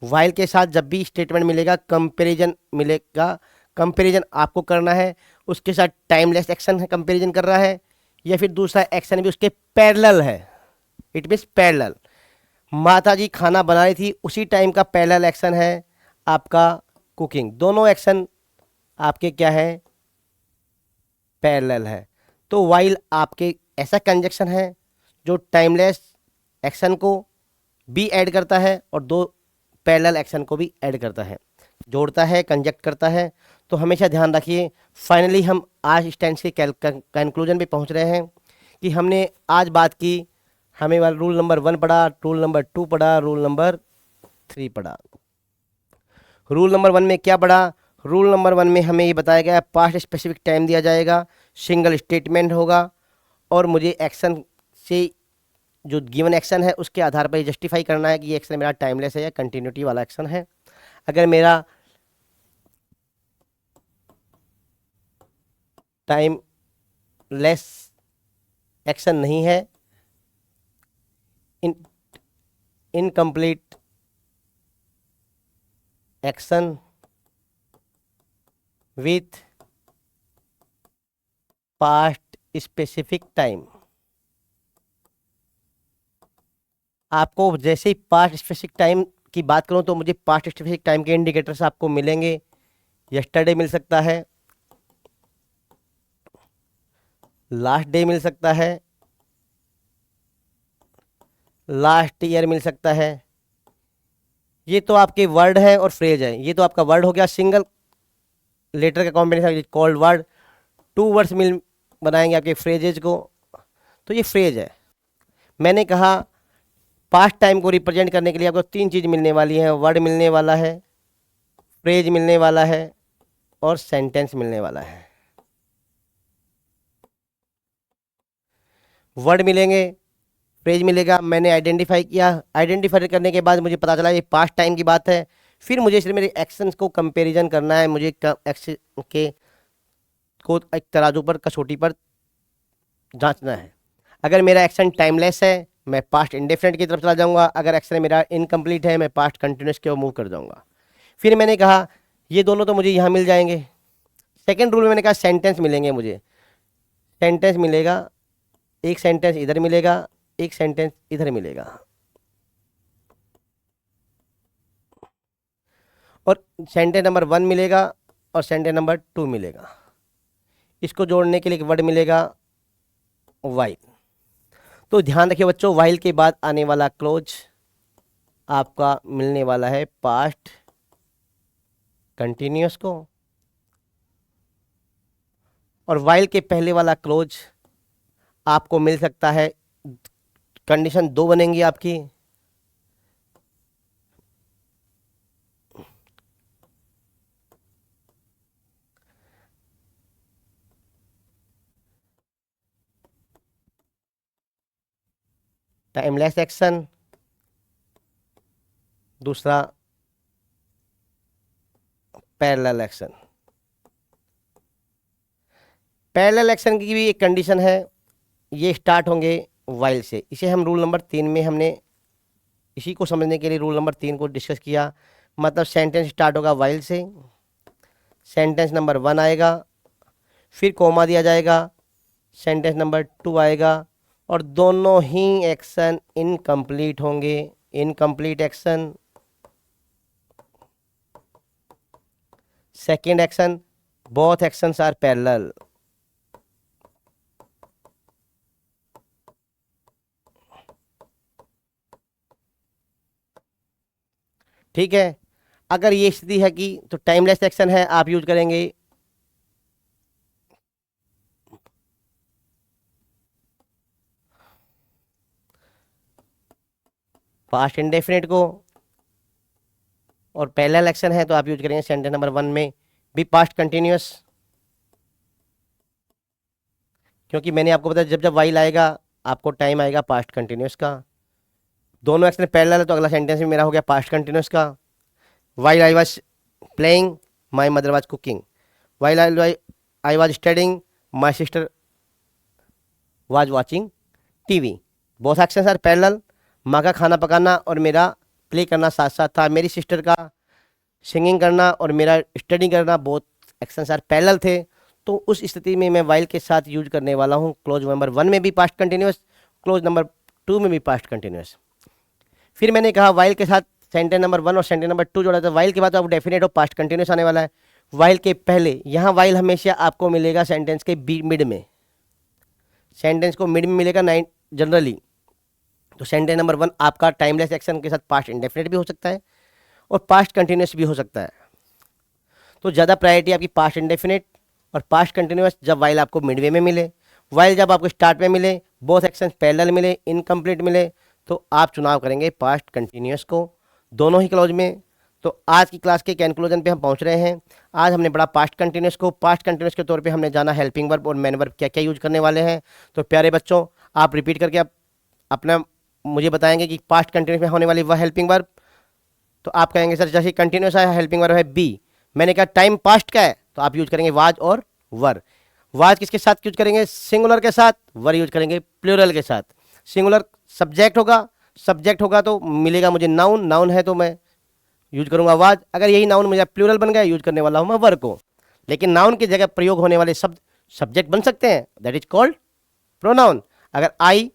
वाइल के साथ जब भी स्टेटमेंट मिलेगा कंपैरिजन मिलेगा, कंपैरिजन आपको करना है, उसके साथ टाइमलेस एक्शन है कंपैरिजन कर रहा है, या फिर दूसरा एक्शन भी उसके पैरेलल है। इट मीन्स पैरेलल, माता जी खाना बना रही थी उसी टाइम का पैरेलल एक्शन है आपका कुकिंग। दोनों एक्शन आपके क्या है? पैरेलल है। तो वाइल आपके ऐसा कंजक्शन है जो टाइमलेस एक्शन को भी ऐड करता है और दो पैरेलल एक्शन को भी ऐड करता है, जोड़ता है, कंजक्ट करता है। तो हमेशा ध्यान रखिए। फाइनली हम आज इस टेंस के कंक्लूजन पे पहुंच रहे हैं कि हमने आज बात की, हमें वाला रूल नंबर 1 पढ़ा, रूल नंबर 2 पढ़ा, रूल नंबर 3 पढ़ा। रूल नंबर 1 में क्या पढ़ा? रूल नंबर 1 में हमें ये बताया गया पास्ट स्पेसिफिक टाइम दिया जाएगा, सिंगल स्टेटमेंट होगा और मुझे एक्शन से जो गिवन एक्शन है उसके आधार पर जस्टिफाई करना है कि ये एक्शन मेरा टाइमलेस है या कंटिन्यूटी वाला एक्शन है। अगर मेरा टाइमलेस एक्शन नहीं है, incomplete action with past specific time, आपको जैसे ही पास्ट स्पेसिफिक टाइम की बात करूं तो मुझे पास्ट स्पेसिफिक टाइम के इंडिकेटर्स आपको मिलेंगे। यस्टरडे मिल सकता है, लास्ट डे मिल सकता है, लास्ट ईयर मिल सकता है। ये तो आपके वर्ड है और फ्रेज है। ये तो आपका वर्ड हो गया, सिंगल लेटर का कॉम्बिनेशन कॉल्ड वर्ड। 2 वर्ड्स मिल बनाएंगे आपके फ्रेजेज को, तो ये फ्रेज है। मैंने कहा पास्ट टाइम को रिप्रेजेंट करने के लिए आपको 3 चीज़ मिलने वाली है, वर्ड मिलने वाला है, फ्रेज मिलने वाला है और सेंटेंस मिलने वाला है। वर्ड मिलेंगे, फ्रेज मिलेगा, मैंने आइडेंटिफाई किया, आइडेंटिफाई करने के बाद मुझे पता चला ये पास्ट टाइम की बात है। फिर मुझे इसलिए मेरे एक्शंस को कंपैरिजन करना है, मुझे एक्शन के को एक तराजू पर, कसौटी पर जांचना है। अगर मेरा एक्शन टाइमलेस है, मैं पास्ट इंडेफिनिट की तरफ चला जाऊंगा। अगर एक्शन मेरा इनकम्प्लीट है मैं पास्ट कंटिन्यूस की ओर मूव कर जाऊंगा। फिर मैंने कहा ये दोनों तो मुझे यहाँ मिल जाएंगे। सेकेंड रूल में मैंने कहा सेंटेंस मिलेंगे मुझे, सेंटेंस मिलेगा, एक सेंटेंस इधर मिलेगा, एक सेंटेंस इधर मिलेगा, और सेंटेंस नंबर 1 मिलेगा और सेंटेंस नंबर 2 मिलेगा। इसको जोड़ने के लिए एक वर्ड मिलेगा वाइल। तो ध्यान रखिए बच्चों, वाइल के बाद आने वाला क्लोज आपका मिलने वाला है पास्ट कंटिन्यूअस को, और वाइल के पहले वाला क्लोज आपको मिल सकता है, कंडीशन 2 बनेंगी आपकी। टाइमलेस एक्शन, दूसरा पैरेलल एक्शन। पैरेलल एक्शन की भी एक कंडीशन है, ये स्टार्ट होंगे वाइल से। इसे हम रूल नंबर 3 में हमने इसी को समझने के लिए रूल नंबर 3 को डिस्कस किया। मतलब सेंटेंस स्टार्ट होगा वाइल से, सेंटेंस नंबर 1 आएगा, फिर कोमा दिया जाएगा, सेंटेंस नंबर 2 आएगा, और दोनों ही एक्शन इनकम्प्लीट होंगे। Incomplete action, second action, both actions are parallel. ठीक है, अगर ये स्थिति है कि तो टाइमलेस एक्शन है, आप यूज करेंगे पास्ट इंडेफिनिट को, और पैरेलल एक्शन है तो आप यूज करेंगे सेंटेंस नंबर 1 में भी पास्ट कंटिन्यूअस। क्योंकि मैंने आपको बताया जब जब वाइल आएगा आपको टाइम आएगा पास्ट कंटिन्यूअस का। दोनों एक्शन पैरेलल है तो अगला सेंटेंस भी मेरा हो गया पास्ट कंटिन्यूअस का। While I was playing my mother was cooking, while I was studying my sister was watching TV. Both actions are parallel. माँ का खाना पकाना और मेरा प्ले करना साथ साथ था, मेरी सिस्टर का सिंगिंग करना और मेरा स्टडी करना, बोथ एक्शंस आर पैरेलल थे। तो उस स्थिति में मैं वाइल के साथ यूज करने वाला हूँ क्लोज नंबर 1 में भी पास्ट कंटिन्यूअस, क्लोज नंबर 2 में भी पास्ट कंटिन्यूअस। फिर मैंने कहा वाइल के साथ सेंटेंस नंबर 1 और सेंटेंस नंबर 2 जोड़ा था। वाइल के बाद तो आप डेफिनेट हो पास्ट कंटिन्यूअस आने वाला है। वाइल के पहले यहाँ वाइल हमेशा आपको मिलेगा सेंटेंस के मिड में, सेंटेंस को मिड में मिलेगा जनरली। तो सेंटेंस नंबर 1 आपका टाइमलेस एक्शन के साथ पास्ट इंडेफिनिट भी हो सकता है और पास्ट कंटिन्यूअस भी हो सकता है। तो ज़्यादा प्रायोरिटी आपकी पास्ट इंडेफिनिट और पास्ट कंटिन्यूअस जब वाइल आपको मिडवे में मिले। वाइल जब आपको स्टार्ट में मिले, बोथ एक्शन पैरेलल मिले, इनकम्प्लीट मिले, तो आप चुनाव करेंगे पास्ट कंटिन्यूअस को दोनों ही क्लॉज में। तो आज की क्लास के कंक्लूजन पे हम पहुंच रहे हैं। आज हमने पढ़ा पास्ट कंटिन्यूअस को। पास्ट कंटिन्यूअस के तौर पे हमने जाना हेल्पिंग वर्ब और मेन वर्ब क्या क्या यूज करने वाले हैं। तो प्यारे बच्चों, आप रिपीट करके आप अपना मुझे बताएंगे कि पास्ट कंटिन्यूअस में होने वाली वह हेल्पिंग वर्ब। तो आप कहेंगे सर जैसे कंटिन्यूअस है हेल्पिंग वर्ब है बी, मैंने कहा टाइम पास्ट का है तो आप यूज करेंगे वाज और वर। वाज किसके साथ यूज करेंगे? सिंगुलर के साथ। वर यूज करेंगे प्लूरल के साथ। सिंगुलर सब्जेक्ट होगा, सब्जेक्ट होगा तो मिलेगा मुझे नाउन, नाउन है तो मैं यूज करूंगा वाज। अगर यही नाउन मुझे प्लूरल बन गया यूज करने वाला हूं मैं वर को। लेकिन नाउन की जगह प्रयोग होने वाले शब्द सब्जेक्ट बन सकते हैं, दैट इज कॉल्ड प्रोनाउन। अगर आई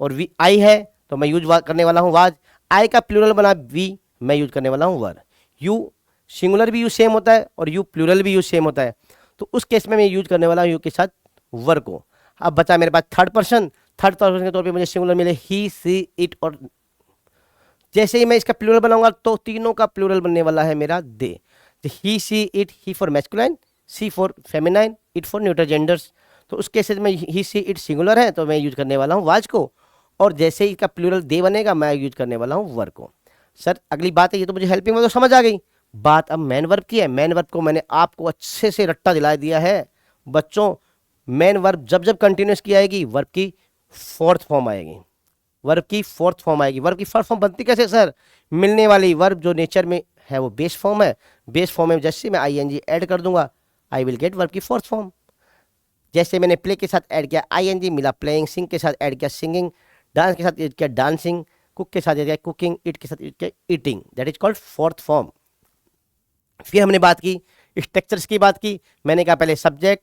और वी आई है तो मैं यूज करने वाला हूँ वाज। आई का प्लूरल बना वी, मैं यूज करने वाला हूँ वर। यू सिंगुलर भी यूज सेम होता है और यू प्लूरल भी यूज सेम होता है, तो उस केस में मैं यूज करने वाला हूँ यू के साथ वर को। अब बचा मेरे पास थर्ड पर्सन। थर्ड पर्सन के तौर पे मुझे सिंगुलर मिले ही, सी, इट, और जैसे ही मैं इसका प्लूरल बनाऊंगा तो तीनों का प्लूरल बनने वाला है मेरा they. He, she, it, he for masculine, she for feminine, it for neutral genders. तो उस केसेस में ही, सी, इट सिंगुलर है तो मैं यूज करने वाला हूँ वाज को, और जैसे ही इसका प्लूरल दे बनेगा मैं यूज करने वाला हूँ वर को। सर अगली बात है, ये तो मुझे हेल्पिंग वर्ब तो समझ आ गई, बात अब मैन वर्ब की है। मैन वर्ब को मैंने आपको अच्छे से रट्टा दिला दिया है बच्चों। मैन वर्ब जब जब कंटिन्यूस की आएगी वर्ब की फोर्थ फॉर्म आएगी, वर्ब की फोर्थ फॉर्म आएगी। वर्ब की फोर्थ फॉर्म बनती कैसे सर? मिलने वाली वर्ब जो नेचर में है वो बेस फॉर्म है, बेस फॉर्म में जैसे मैं आईएनजी ऐड कर दूंगा आई विल गेट वर्ब की फोर्थ फॉर्म। जैसे मैंने प्ले के साथ ऐड किया आईएनजी मिला प्लेइंग, सिंग के साथ ऐड किया सिंगिंग, डांस के साथ यूज किया डांसिंग, कुक के साथ यूज किया कुकिंग, ईट के साथ यूज किया eating, that is called fourth form. फिर हमने बात की स्ट्रक्चर्स की बात की। मैंने कहा पहले सब्जेक्ट,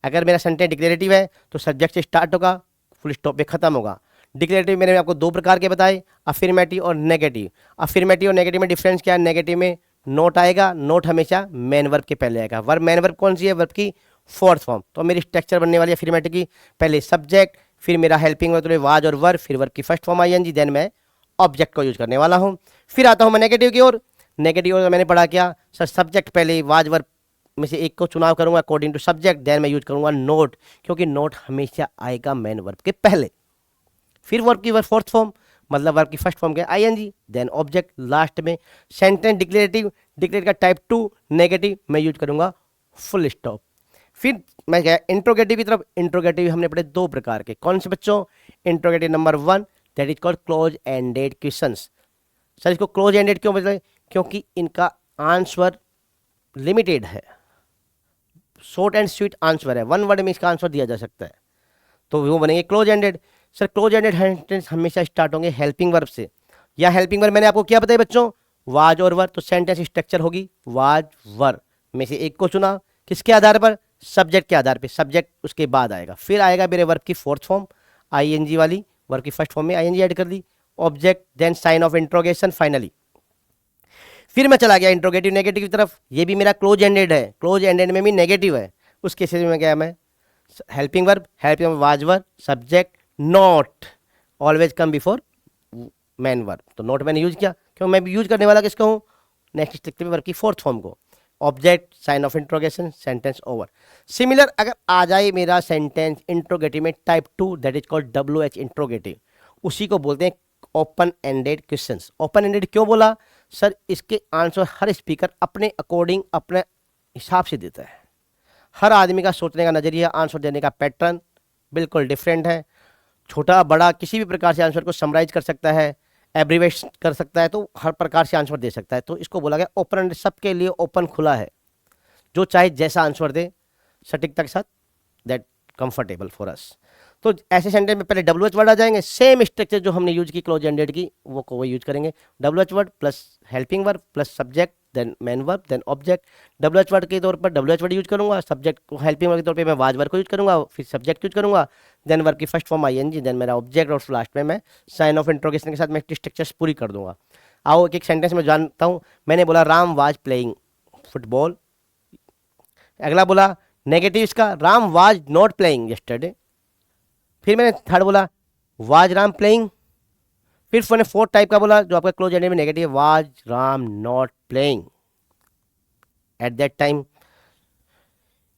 अगर मेरा सेंटेंस डिक्लेरेटिव है तो सब्जेक्ट से स्टार्ट होगा, फुल स्टॉप पे खत्म होगा। डिक्लेरेटिव मैंने आपको दो प्रकार के बताए, अफर्मेटिव और नेगेटिव। अफर्मेटिव और नेगेटिव में डिफरेंस क्या है? नेगेटिव में नोट आएगा, नोट हमेशा मेन वर्ब के पहले आएगा। वर्ब मेन वर्ब कौन सी है? वर्ब की फोर्थ फॉर्म। तो मेरी स्ट्रक्चर बनने वाली है अफर्मेटिव की, पहले सब्जेक्ट, फिर मेरा हेल्पिंग वर्ब तो वाज और वर्ब, फिर वर्ब की फर्स्ट फॉर्म आईएनजी, देन मैं ऑब्जेक्ट को यूज करने वाला हूँ। फिर आता हूँ मैं नेगेटिव की ओर। नेगेटिव ओर मैंने पढ़ा क्या सर? सब्जेक्ट पहले वाज वर्ब में से एक को चुनाव करूंगा अकॉर्डिंग टू सब्जेक्ट, देन मैं यूज करूंगा नोट, क्योंकि नोट हमेशा आएगा मेन वर्ब के पहले। फिर वर्ब की फोर्थ फॉर्म मतलब वर्ब की फर्स्ट फॉर्म के आईएनजी, देन ऑब्जेक्ट, लास्ट में सेंटेंस डिक्लेरेटिव, डिक्लेरेटिव का टाइप 2 नेगेटिव, मैं यूज करूंगा फुल स्टॉप। फिर मैं गया इंट्रोगेटिव की तरफ। इंट्रोगेटिव हमने पढ़े दो प्रकार के, कौन से बच्चों? Interrogative number 1 that is called close ended questions. Sir इसको क्लोज एंडेड क्यों बोलते? क्योंकि इनका आंसर लिमिटेड है, शॉर्ट एंड स्वीट आंसर है, वन वर्ड में इसका आंसर दिया जा सकता है, तो वो बनेंगे close ended. Sir close ended sentence हमेशा स्टार्ट होंगे हेल्पिंग वर्ब से, या हेल्पिंग वर्ब मैंने आपको क्या बताया बच्चों? वाज और वर। तो सेंटेंस स्ट्रक्चर होगी वाज वर में से एक को चुना, किसके आधार पर? सब्जेक्ट के आधार पे, सब्जेक्ट उसके बाद आएगा। फिर आएगा मेरे वर्ब की फोर्थ फॉर्म आईएनजी वाली, वर्ब की फर्स्ट फॉर्म में आईएनजी ऐड कर दी, object, then sign of interrogation finally. फिर मैं चला गया इंट्रोगेटिव नेगेटिव की तरफ। ये भी मेरा क्लोज एंडेड है, क्लोज एंडेड में भी नेगेटिव है। उस केसेस में गया मैं helping verb, helping verb was verb, subject, not always come before main verb. तो नॉट मैंने यूज किया, क्यों? मैं भी यूज करने वाला किसका हूँ? नेक्स्ट स्ट्रक्चर में वर्ब की फोर्थ फॉर्म को, object, sign of interrogation, sentence over. Similar अगर आ जाए मेरा सेंटेंस इंट्रोगेटिव में type 2 that is called WH interrogative, उसी को बोलते हैं open ended questions. Open ended क्यों बोला? सर इसके आंसर हर स्पीकर अपने अकॉर्डिंग अपने हिसाब से देता है। हर आदमी का सोचने का नजरिया, आंसर देने का पैटर्न बिल्कुल डिफरेंट है। छोटा बड़ा किसी भी प्रकार से आंसर को समराइज कर सकता है, एब्रीवेट कर सकता है, तो हर प्रकार से आंसर दे सकता है। तो इसको बोला गया ओपन एंडेड, सबके लिए ओपन खुला है, जो चाहे जैसा आंसर दे सटीकता के साथ, दैट कंफर्टेबल फॉर अस। तो ऐसे सेंटेंस में पहले WH वर्ड आ जाएंगे, सेम स्ट्रक्चर जो हमने यूज की क्लोज एंडेड की वो को यूज करेंगे। WH word plus helping verb plus subject, then main verb, then object. WH word के तौर पर WH वर्ड यूज करूंगा, सब्जेक्ट को हेल्पिंग वर्ब के तौर पे मैं वाज वर्ब को यूज करूंगा, फिर सब्जेक्ट यूज करूंगा, देन वर्ब की फर्स्ट फॉर्म आईएनजी, देन मेरा ऑब्जेक्ट, और लास्ट में मैं साइन ऑफ इंट्रोगेशन के साथ मैं स्ट्रक्चर्स पूरी कर दूंगा। आओ एक एक सेंटेंस में जानता हूँ। मैंने बोला राम वाज प्लेइंग फुटबॉल, अगला बोला नेगेटिव इसका, Ram was not playing yesterday. फिर मैंने थर्ड बोला वाज राम प्लेइंग। फिर मैंने फोर्थ टाइप का बोला जो आपका क्लोज एंडेड में negative, was Ram not playing at that time.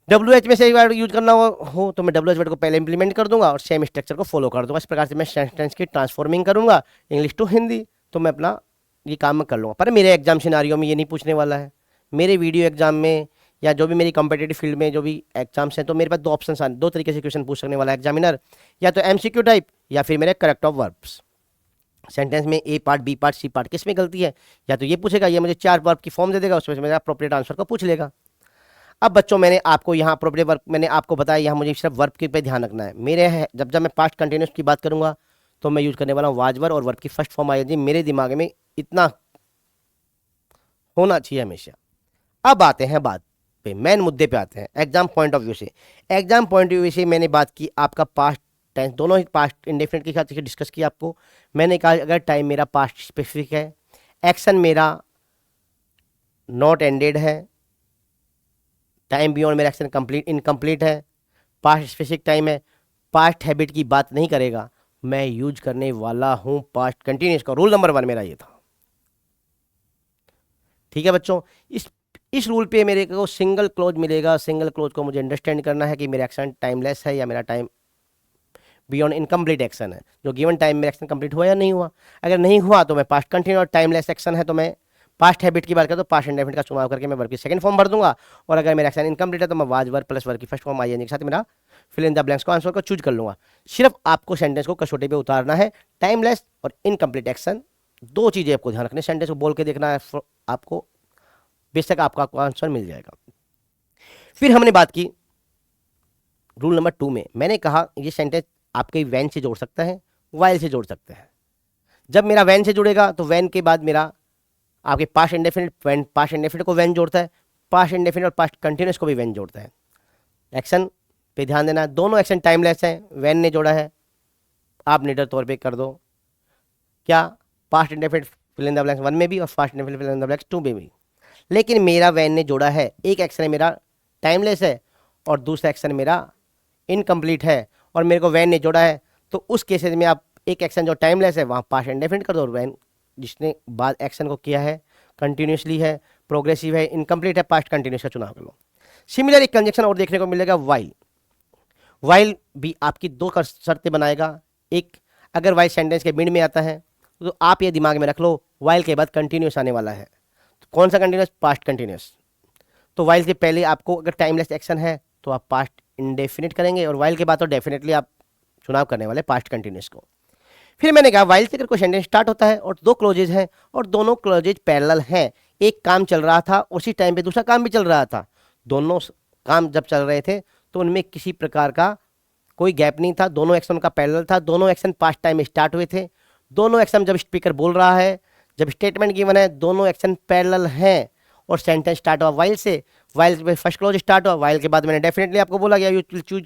WH में से एक बार यूज करना हो तो मैं WH वर्ड को पहले इंप्लीमेंट कर दूंगा और सेम स्ट्रक्चर को फॉलो कर दूंगा। इस प्रकार से मैं सेंटेंस की ट्रांसफॉर्मिंग करूंगा इंग्लिश टू हिंदी, तो मैं अपना ये काम मैं कर लूँगा। पर मेरे एग्जाम सिनारियो में ये नहीं पूछने वाला है। मेरे वीडियो एग्जाम में या जो भी मेरी कॉम्पिटेटिव फील्ड में जो भी एग्जाम्स हैं, तो मेरे पास दो ऑप्शन दो तरीके से क्वेश्चन पूछ सकने वाला एग्जामिनर, या तो MCQ टाइप या फिर मेरे करेक्ट ऑफ वर्ब्स। सेंटेंस में A part, B part, C part किस में गलती है, या तो ये पूछेगा, ये मुझे 4 वर्ब की फॉर्म दे देगा, उसमें से मेरा अप्रोप्रिएट आंसर को पूछ लेगा। अब बच्चों मैंने आपको यहाँ अप्रोप्रिएट वर्ब मैंने आपको बताया, यहाँ मुझे सिर्फ वर्ब के पे ध्यान रखना है। मेरे है जब मैं पास्ट कंटिन्यूस की बात करूँगा तो मैं यूज करने वाला हूँ वाज वर्ब और वर्ब की फर्स्ट फॉर्म आएगी। मेरे दिमाग में इतना होना चाहिए हमेशा। अब आते हैं बात पे, मेन मुद्दे पे आते हैं एग्जाम पॉइंट ऑफ व्यू से। एग्जाम पॉइंट ऑफ व्यू से मैंने बात की आपका पास्ट टेंस, दोनों ही पास्ट इंडेफिनिट के साथ डिस्कस किया आपको। मैंने कहा अगर टाइम मेरा पास्ट स्पेसिफिक है, एक्शन मेरा नॉट एंडेड है, टाइम बियॉन्ड मेरा एक्शन कंप्लीट इनकम्प्लीट है, पास्ट स्पेसिफिक टाइम है, पास्ट हैबिट की बात नहीं करेगा, मैं यूज करने वाला हूं पास्ट कंटिन्यूस का। रूल नंबर 1 मेरा ये था। ठीक है बच्चों, इस रूल पे मेरे को सिंगल क्लोज मिलेगा। सिंगल क्लोज को मुझे अंडरस्टैंड करना है कि मेरा एक्शन टाइमलेस है या मेरा टाइम बियॉन्ड इनकम्प्लीट एक्शन है, जो गिवन टाइम में एक्शन कंप्लीट हुआ या नहीं हुआ। अगर नहीं हुआ तो मैं पास्ट कंटिन्यू, और टाइमलेस एक्शन है तो मैं पास्ट हैबिट की बात करें तो पास्ट इंडेफिनिट का चुनाव करके मैं वर्ब की सेकंड फॉर्म भर दूंगा। और अगर मेरा एक्शन इनकम्प्लीट है तो मैं वाज वर्ब प्लस वर्ब की फर्स्ट फॉर्म आईएनजी के साथ मेरा फिल इन द ब्लैंक्स को आंसर को चूज कर लूंगा। सिर्फ आपको सेंटेंस को कसौटी पे उतारना है। टाइमलेस और इनकम्प्लीट एक्शन दो चीजें आपको ध्यान रखनी, सेंटेंस को बोल के देखना है आपको, बेशक आपका आंसर मिल जाएगा। फिर हमने बात की रूल नंबर 2 में, मैंने कहा ये सेंटेंस आपके वैन से जोड़ सकता है, वाइल से जोड़ सकते हैं। जब मेरा वैन से जुड़ेगा तो वैन के बाद मेरा आपके past indefinite, when past indefinite को वैन जोड़ता है, पास्ट इंडेफिनिट और पास्ट कंटिन्यूस को भी वैन जोड़ता है। एक्शन पे ध्यान देना, दोनों एक्शन टाइमलेस हैं, वैन ने जोड़ा है, आप निडर तौर पे कर दो क्या, past indefinite fill in the blanks 1 में भी और past indefinite fill in the blanks 2 में भी। लेकिन मेरा वैन ने जोड़ा है, एक एक्शन मेरा टाइमलेस है और दूसरा एक्शन मेरा इनकम्प्लीट है और मेरे को वैन ने जोड़ा है, तो उस केसेस में आप एक एक्शन जो टाइमलेस है वहाँ पास्ट इंडेफिनिट कर दो और वैन जिसने बाद एक्शन को किया है कंटिन्यूसली है, प्रोग्रेसिव है, इनकम्प्लीट है, पास्ट कंटिन्यूस का चुनाव कर लो। सिमिलर एक कंजक्शन और देखने को मिलेगा वाइल। वाइल भी आपकी दो शर्तें बनाएगा। एक, अगर वाइल सेंटेंस के मिड में आता है तो आप ये दिमाग में रख लो वाइल के बाद कंटिन्यूस आने वाला है। तो कौन सा कंटिन्यूस? Past continuous. तो वाइल से पहले आपको अगर टाइमलेस एक्शन है तो आप पास्ट इंडेफिनिट करेंगे और वाइल के बाद तो डेफिनेटली आप चुनाव करने वाले पास्ट कंटिन्यूस को। फिर मैंने कहा वाइल से अगर कोई सेंटेंस स्टार्ट होता है और दो क्लोजेज हैं और दोनों क्लोजेज पैरेलल हैं, एक काम चल रहा था उसी टाइम पे दूसरा काम भी चल रहा था, दोनों काम जब चल रहे थे तो उनमें किसी प्रकार का कोई गैप नहीं था, दोनों एक्शन का पैरेलल था, दोनों एक्शन पास्ट टाइम में स्टार्ट हुए थे, दोनों एक्शन जब स्पीकर बोल रहा है, जब स्टेटमेंट गिवन है, दोनों एक्शन पैरेलल हैं और सेंटेंस स्टार्ट हुआ वाइल से, वाइल में फर्स्ट क्लोज स्टार्ट हुआ, वाइल के बाद मैंने डेफिनेटली आपको बोला गया you will choose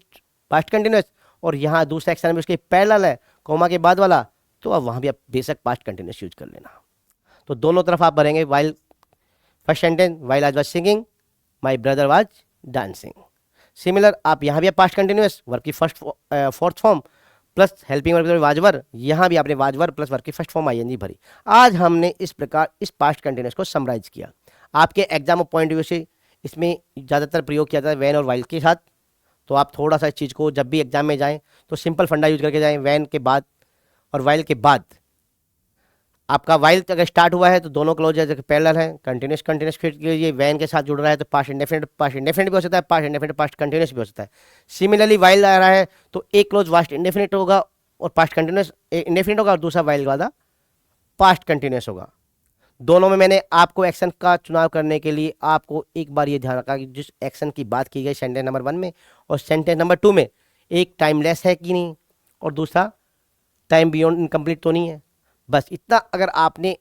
past continuous, और यहाँ दूसरा एक्शन में उसके पैरेलल है कोमा के बाद वाला, तो अब वहाँ भी आप बेशक पास्ट कंटिन्यूस यूज कर लेना। तो दोनों तरफ आप भरेंगे वाइल फर्स्ट सेंटेंस, वाइल आज was singing my brother was dancing. Similar आप यहाँ भी पास्ट कंटिन्यूस वर्ब की first fourth form plus helping verb वाजवर, यहाँ भी आपने वाजवर प्लस वर्ब की फर्स्ट फॉर्म आईएनजी भरी। आज हमने इस प्रकार इस पास्ट कंटिन्यूस को समराइज किया। आपके एग्जाम पॉइंट ऑफ व्यू से इसमें ज़्यादातर प्रयोग किया जाता है वैन और वाइल के साथ, तो आप थोड़ा सा इस चीज़ को जब भी एग्जाम में जाएं तो सिंपल फंडा यूज करके जाएं, वैन के बाद और वाइल के बाद। आपका वाइल अगर स्टार्ट हुआ है तो दोनों क्लोज पैरेलल है, कंटिन्यूस कंटिन्यूस, फिर ये वैन के साथ जुड़ रहा है तो पास्ट इंडेफिनिट भी हो सकता है, पास्ट इंडेफिनिट पास्ट कंटिन्यूस भी हो सकता है। सिमिलरली वाइल आ रहा है तो एक क्लोज पास्ट इंडेफिनिट होगा और पास्ट कंटिन्यूस इंडेफिनिट होगा और दूसरा वाइल वाला पास्ट कंटिन्यूस होगा। दोनों में मैंने आपको एक्शन का चुनाव करने के लिए आपको एक बार ये ध्यान रखा कि जिस एक्शन की बात की गई सेंटेंस नंबर 1 में और सेंटेंस नंबर 2 में, एक टाइमलेस है कि नहीं और दूसरा टाइम बियॉन्ड इनकम्प्लीट तो नहीं है। बस इतना अगर आपने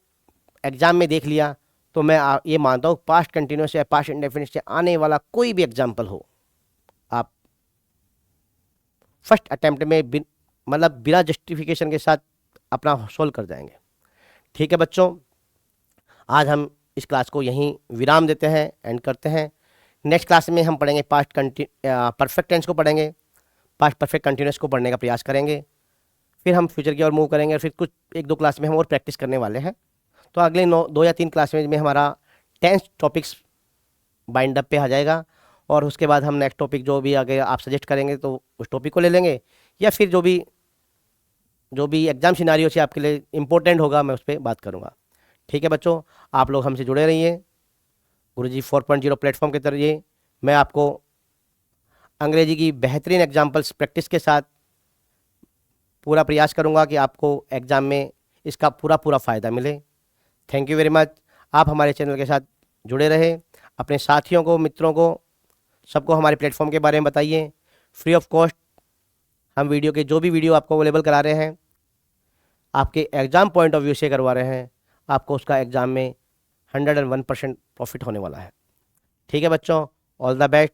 एग्जाम में देख लिया तो मैं ये मानता हूँ पास्ट कंटिन्यूस या पास्ट इंडेफिनिट से आने वाला कोई भी एग्जाम्पल हो आप फर्स्ट अटेम्प्ट में मतलब बिना जस्टिफिकेशन के साथ अपना सोल्व कर जाएंगे। ठीक है बच्चों, आज हम इस क्लास को यहीं विराम देते हैं, एंड करते हैं। नेक्स्ट क्लास में हम पढ़ेंगे परफेक्ट टेंस को पढ़ेंगे, पास्ट परफेक्ट कंटिन्यूस को पढ़ने का प्रयास करेंगे, फिर हम फ्यूचर की ओर मूव करेंगे और फिर कुछ 1-2 क्लास में हम और प्रैक्टिस करने वाले हैं। तो अगले 2 या 3 क्लास में हमारा टेंस टॉपिक्स बाइंड अप पे आ जाएगा और उसके बाद हम नेक्स्ट टॉपिक जो भी आगे आप सजेस्ट करेंगे तो उस टॉपिक को ले लेंगे, या फिर जो भी एग्जाम सिनारियो से आपके लिए इम्पोर्टेंट होगा मैं उस पर बात करूँगा। ठीक है बच्चों, आप लोग हमसे जुड़े रहिए गुरुजी 4.0 प्लेटफॉर्म के जरिए। मैं आपको अंग्रेजी की बेहतरीन एग्जाम्पल्स प्रैक्टिस के साथ पूरा प्रयास करूंगा कि आपको एग्ज़ाम में इसका पूरा फ़ायदा मिले। Thank you very much. आप हमारे चैनल के साथ जुड़े रहे, अपने साथियों को, मित्रों को, सबको हमारे प्लेटफॉर्म के बारे में बताइए। फ्री ऑफ कॉस्ट हम जो भी वीडियो आपको अवेलेबल करा रहे हैं आपके एग्ज़ाम पॉइंट ऑफ व्यू से करवा रहे हैं, आपको उसका एग्ज़ाम में 101% प्रॉफिट होने वाला है। ठीक है बच्चों, ऑल द बेस्ट।